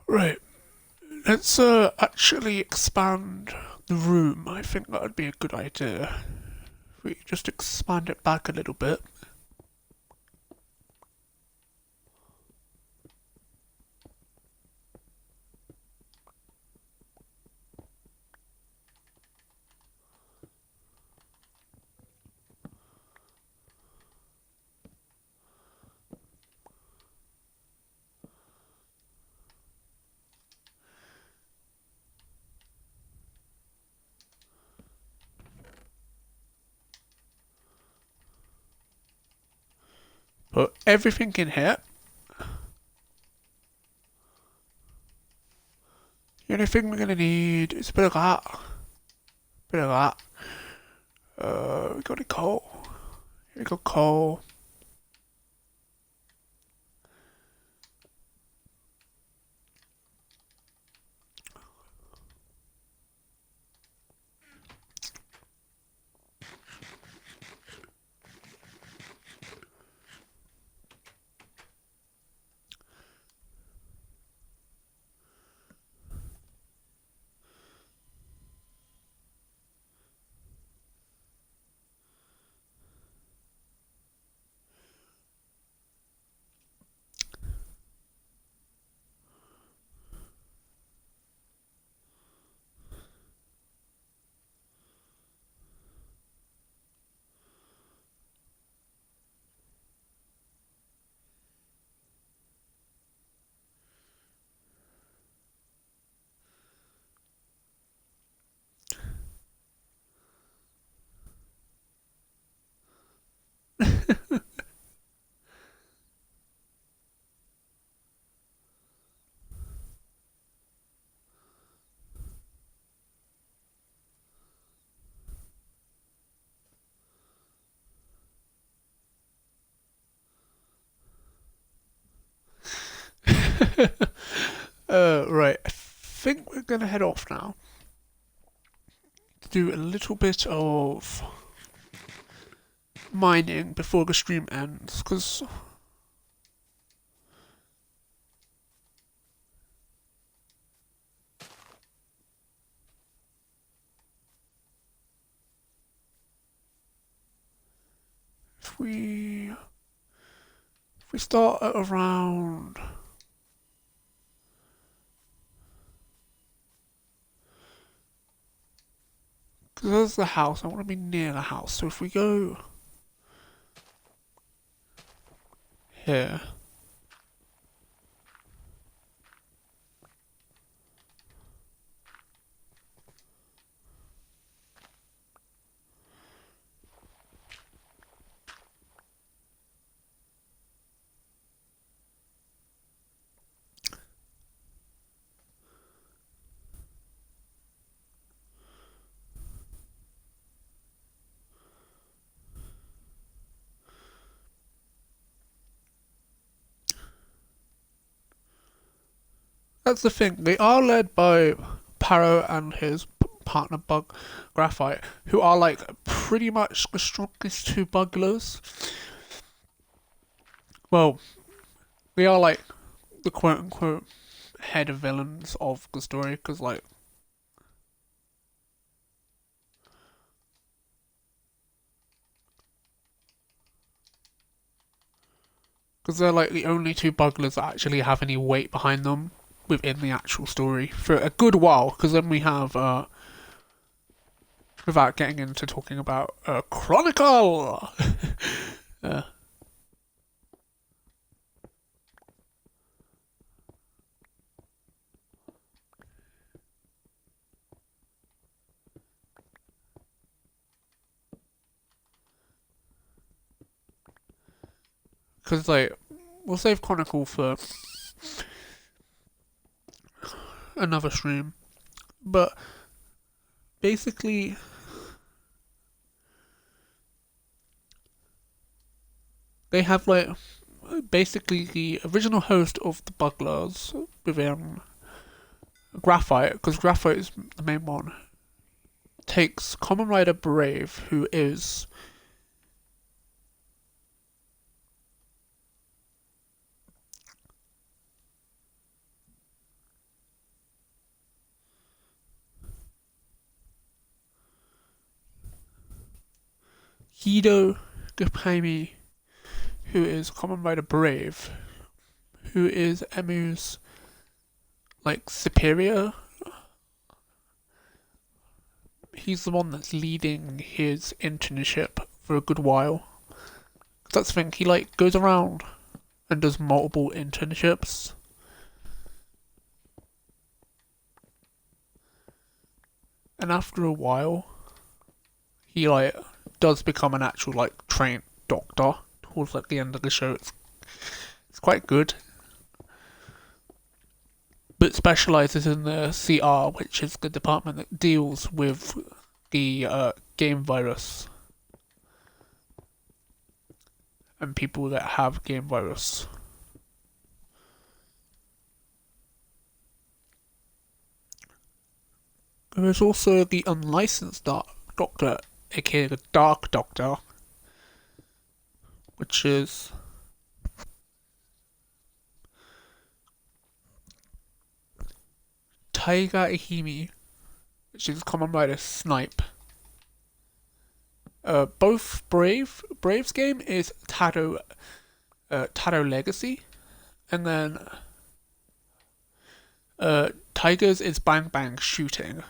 S1: Right. Let's actually expand the room. I think that would be a good idea. If we just expand it back a little bit. Put everything in here. The only thing we're gonna need is a bit of that. Bit of that. We got any coal? Here we got coal. Right. I think we're gonna head off now. to do a little bit of mining before the stream ends, because if we start at around because there's the house, I want to be near the house. So if we go here, that's the thing. They are led by Paro and his partner Bug Graphite, who are like pretty much the strongest two bugglers. Well, they are like the quote unquote head of villains of the story, because like they're like the only two bugglers that actually have any weight behind them within the actual story for a good while. Because then we have, without getting into talking about Chronicle, because like we'll save Chronicle for another stream, but basically they have like basically the original host of the Bugglers within Graphite, because Graphite is the main one, takes Kamen Rider Brave, who is Hido Gapami, who is Kamen Rider Brave, who is Emu's like superior. He's the one that's leading his internship for a good while. That's the thing, he like goes around and does multiple internships. And after a while, he like does become an actual like trained doctor towards like the end of the show. It's quite good. But specializes in the CR, which is the department that deals with the game virus and people that have game virus. There is also the unlicensed doctor, aka the Dark Doctor, which is Taiga Ehime, which is Kamen Rider Snipe. Both Brave's game is Tado Legacy, and then Tiger's is Bang Bang Shooting.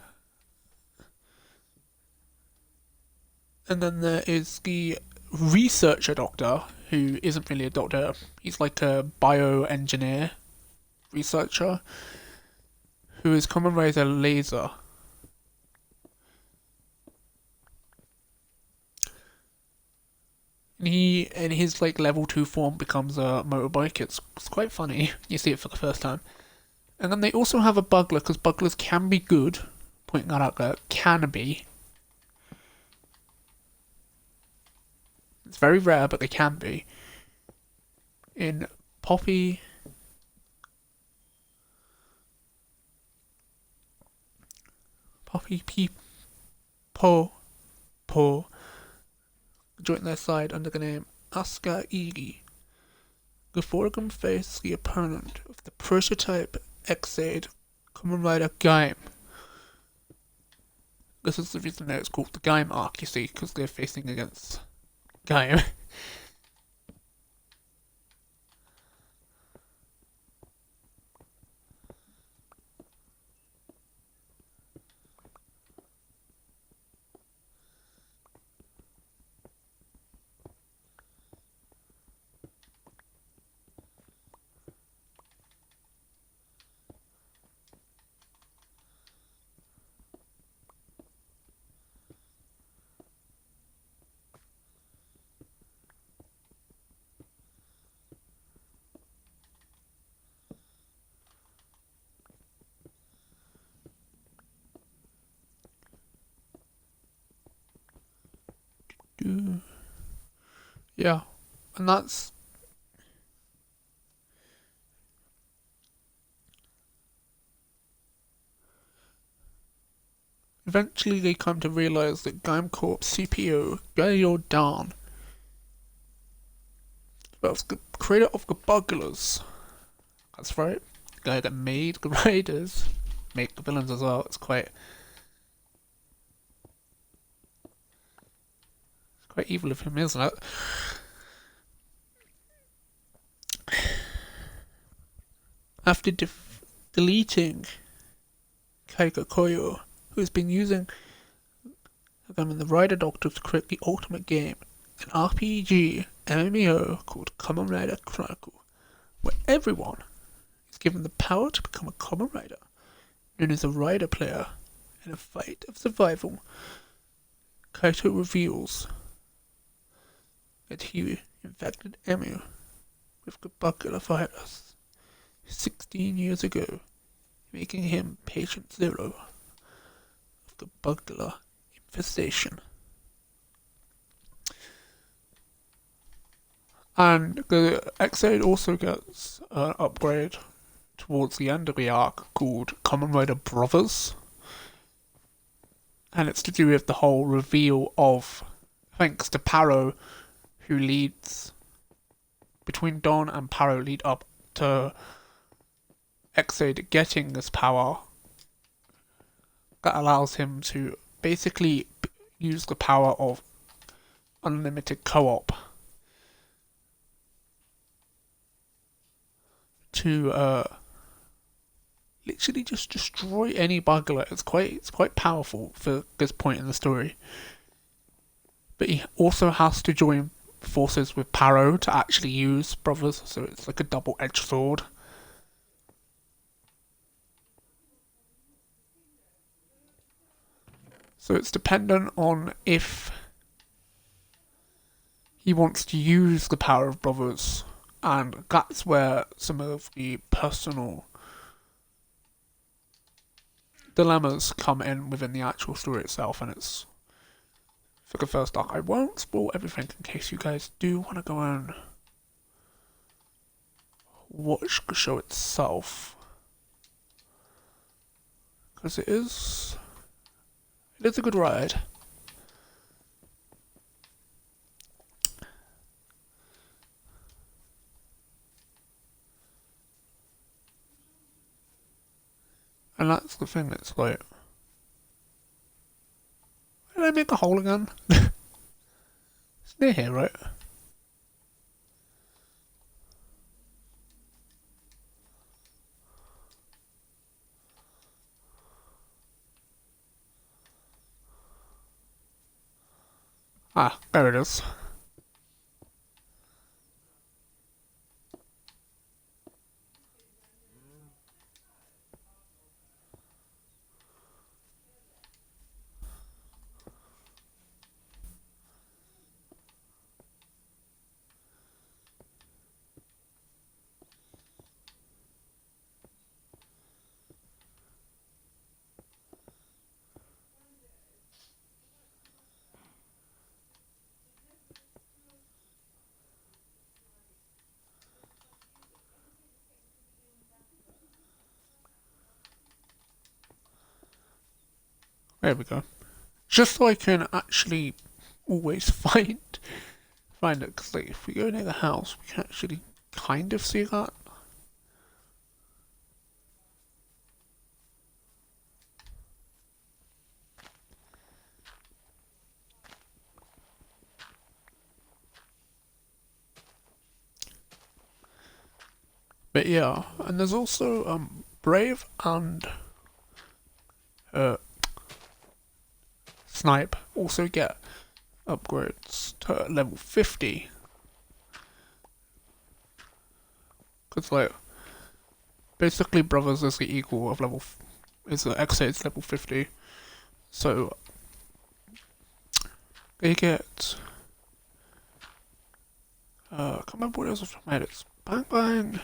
S1: And then there is the researcher doctor, who isn't really a doctor. He's like a bioengineer researcher, who is Kamen Rider Laser. And he, in his like level 2 form, becomes a motorbike. It's quite funny. You see it for the first time. And then they also have a bugler, because bugglers can be good. Pointing that out there, can be. It's very rare, but they can be. In Poppy P. Po Po joined their side under the name Asuka Igi. The four of them faced the opponent of the prototype Ex Aid Kamen Rider game. This is the reason that it's called the game arc, you see, because they're facing against game. Yeah, and that's eventually they come to realize that GameCorp CPO Gaio Dan, that's the creator of the Bugglers. That's right, the guy that made the Raiders, make the villains as well. It's quite evil of him, isn't it? After deleting Keiko Koyo, who's been using them in the Rider Doctor to create the ultimate game, an RPG MMO called Kamen Rider Chronicle, where everyone is given the power to become a Kamen Rider, known as a Rider player. In a fight of survival, Kaito reveals that he infected Emu with the Bugula virus 16 years ago, making him patient zero of the Bugula infestation. And the Ex Aid also gets an upgrade towards the end of the arc called Kamen Rider Brothers. And it's to do with the whole reveal of, thanks to Paro, who leads, between Don and Paro lead up to Ex Aid getting this power that allows him to basically use the power of unlimited co-op to literally just destroy any bugler. It's quite powerful for this point in the story. But he also has to join forces with Paro to actually use Brothers, so it's like a double-edged sword. So it's dependent on if he wants to use the power of Brothers, and that's where some of the personal dilemmas come in within the actual story itself, and it's for the first arc. I won't spoil everything in case you guys do want to go and watch the show itself, because it is a good ride. And that's the thing that's like, did I make a hole again? It's near here, right? Ah, there it is. There we go. just so I can actually always find it. Because like, if we go near the house, we can actually kind of see that. But yeah, and there's also Brave and uh, Snipe also get upgrades to level 50. Because like basically Brothers is the equal of is the Ex Aid's level 50. So they get I can't remember what it was off the top of my head. It's Bang Bang.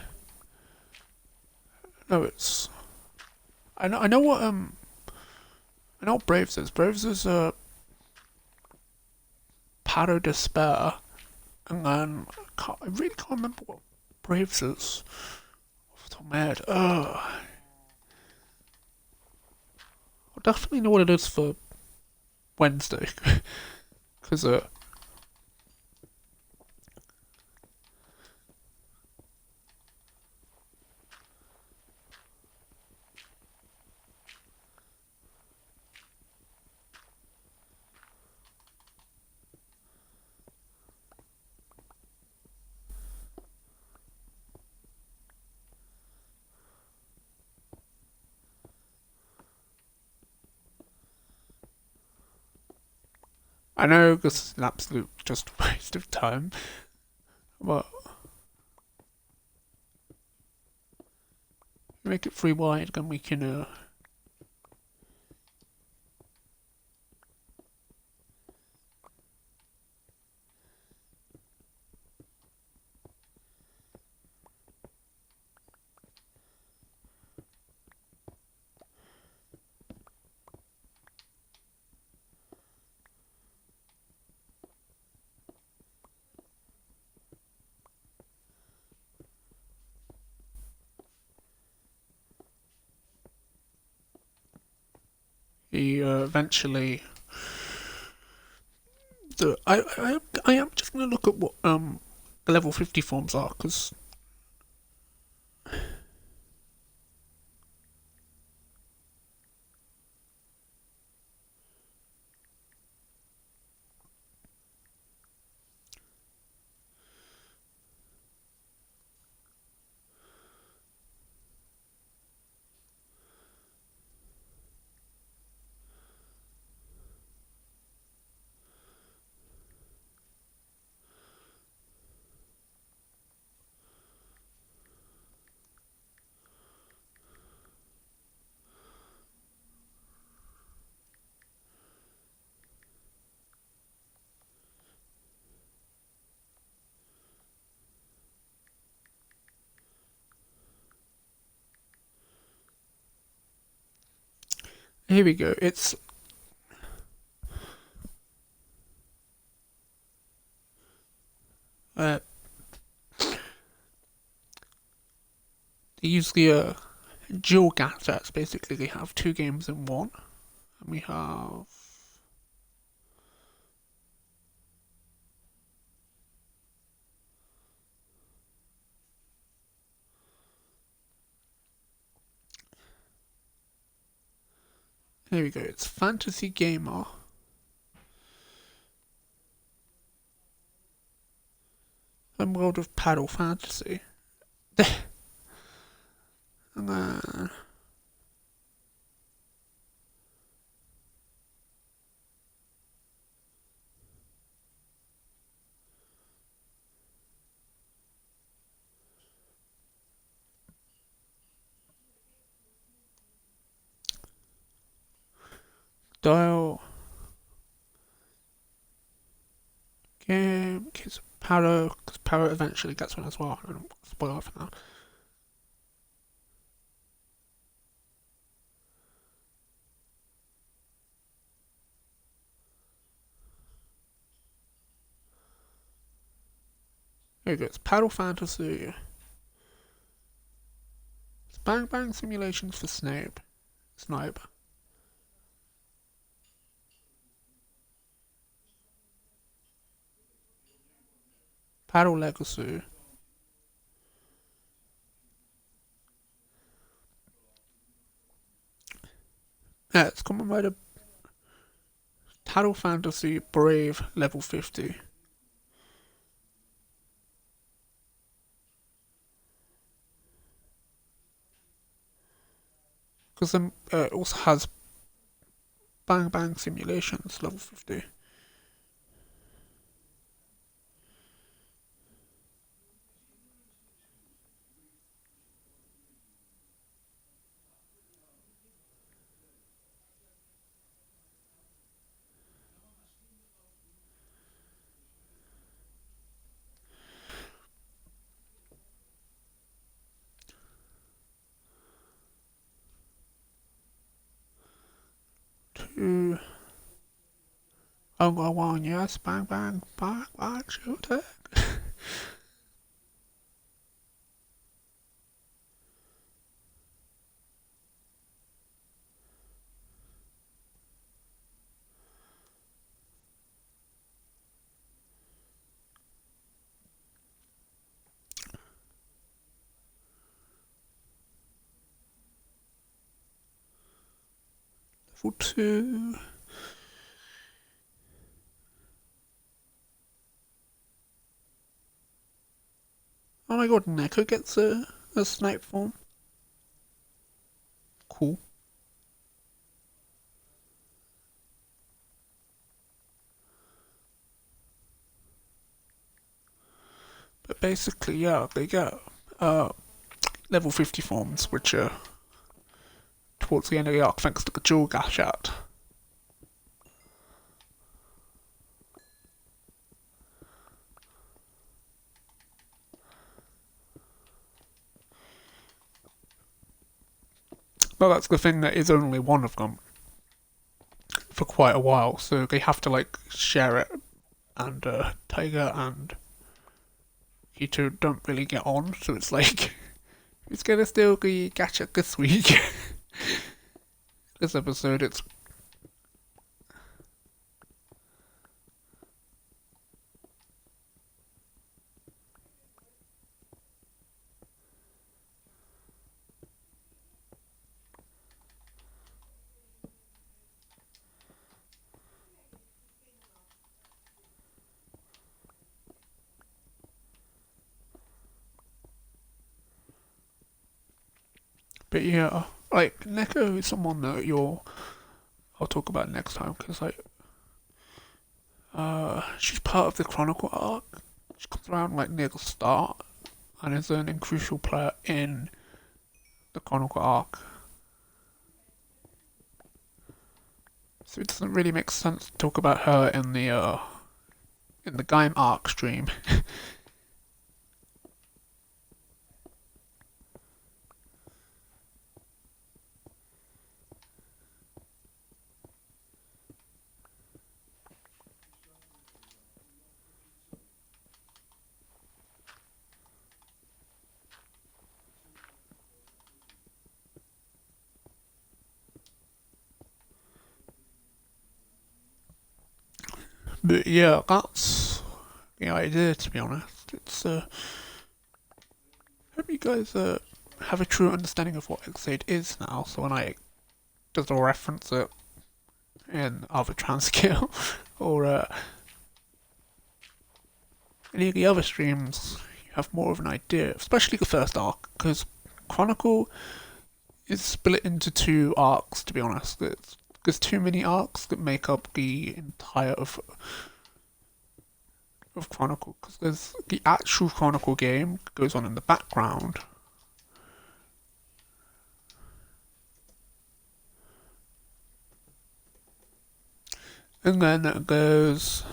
S1: No, it's I know what I know what Braves is. Braves is Paro Despair, and then I really can't remember what Braves is off the top of my head. I definitely know what it is for Wednesday, because I know this is an absolute just waste of time, but make it free wide, then we can eventually. I am just gonna look at what the level 50 forms are, because here we go. It's they use the dual gadgets. Basically, they have two games in one, and we have. Here we go. It's Fantasy Gamer and World of Paddle Fantasy. And then Dial Game Kids Paddle, because Paddle eventually gets one as well. I don't spoil it for now. Here we go. It's Paddle Fantasy. It's Bang Bang Simulations for Snipe. Battle Legacy. Yeah, it's Kamen Rider Tattle Fantasy Brave level 50. Because then it also has Bang Bang Simulations level 50. Two. Oh, go on, yes, bang, bang, bang, bang, shoot it. Level 2. Oh my god, Neko gets a snipe form. Cool. But basically, yeah, they get uh, level 50 forms, which are towards the end of the arc thanks to the Jewel Gashat. But that's the thing, that is only one of them for quite a while, so they have to like share it, and Tiger and Hito don't really get on, so it's like it's gonna still be Gacha this week. This episode, it's but yeah, like Neko is someone that I'll talk about next time because like she's part of the Chronicle arc. She comes around like near the start and is an crucial player in the Chronicle arc. So it doesn't really make sense to talk about her in the Gaim arc stream. But yeah, that's the idea, to be honest. It's hope you guys have a true understanding of what Ex Aid is now, so when I just reference it in other Transcale or any of the other streams, you have more of an idea, especially the first arc, because Chronicle is split into two arcs, to be honest. There's too many arcs that make up the entire of Chronicle, because there's the actual Chronicle game that goes on in the background. And then there's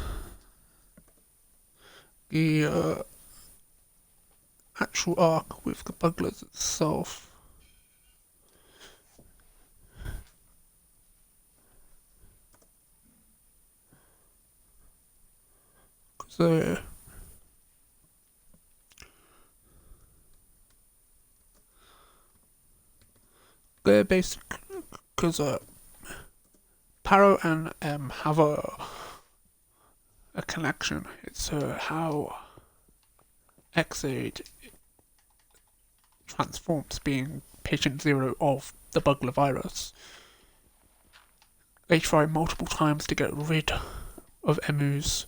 S1: the actual arc with the Buglers itself. Because they're basically, because Paro and have a connection. It's how Ex Aid transforms, being patient zero of the bugler virus. They try multiple times to get rid of Emu's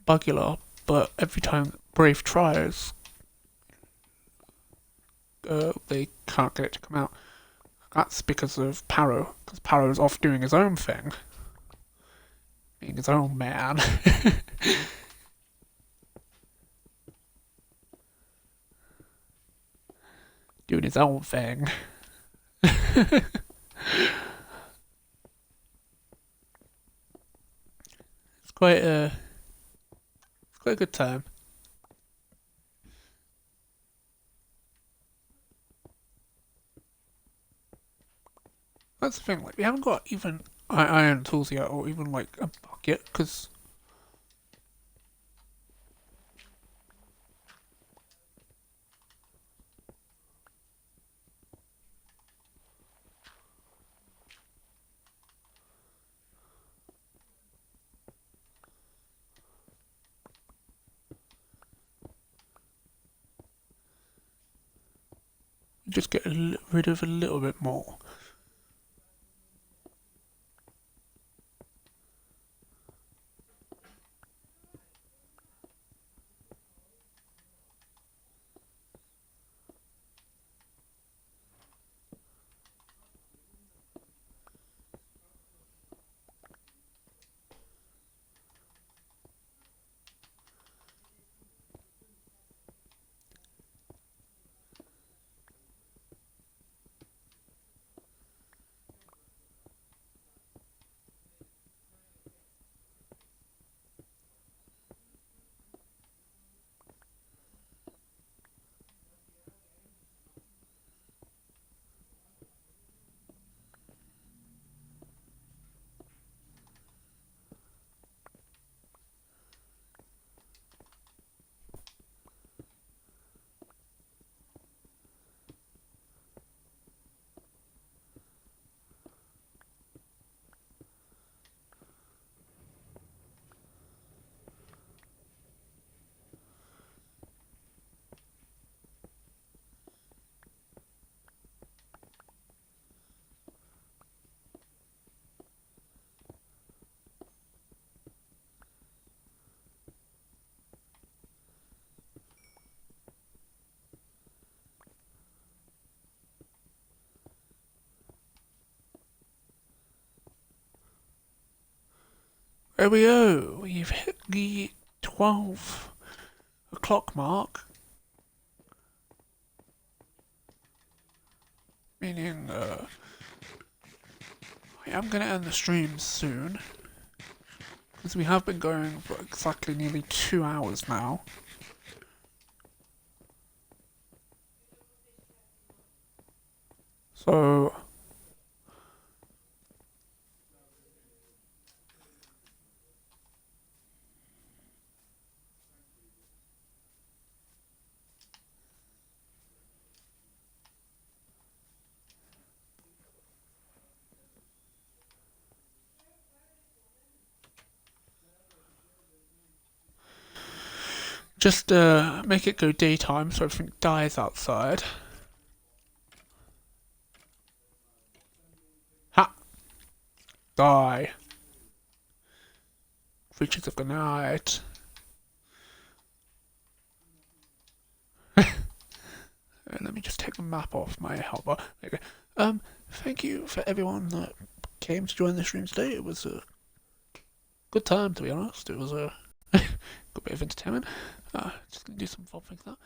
S1: bugula, but every time Brave tries, they can't get it to come out. That's because of Paro, because Paro's off doing his own thing, being his own man. Doing his own thing. It's quite a good time. That's the thing. Like, we haven't got even iron tools yet, or even like a bucket, because you just get rid of a little bit more. There we go. We've hit the 12 o'clock mark. Meaning, I am going to end the stream soon. Because we have been going for exactly nearly 2 hours now. So, just make it go daytime so everything dies outside. Ha! Die. Creatures of the night. Let me just take the map off my hotbar. Okay. Thank you for everyone that came to join the stream today. It was a good time, to be honest. It was a good bit of entertainment. Just gonna do some fun things now.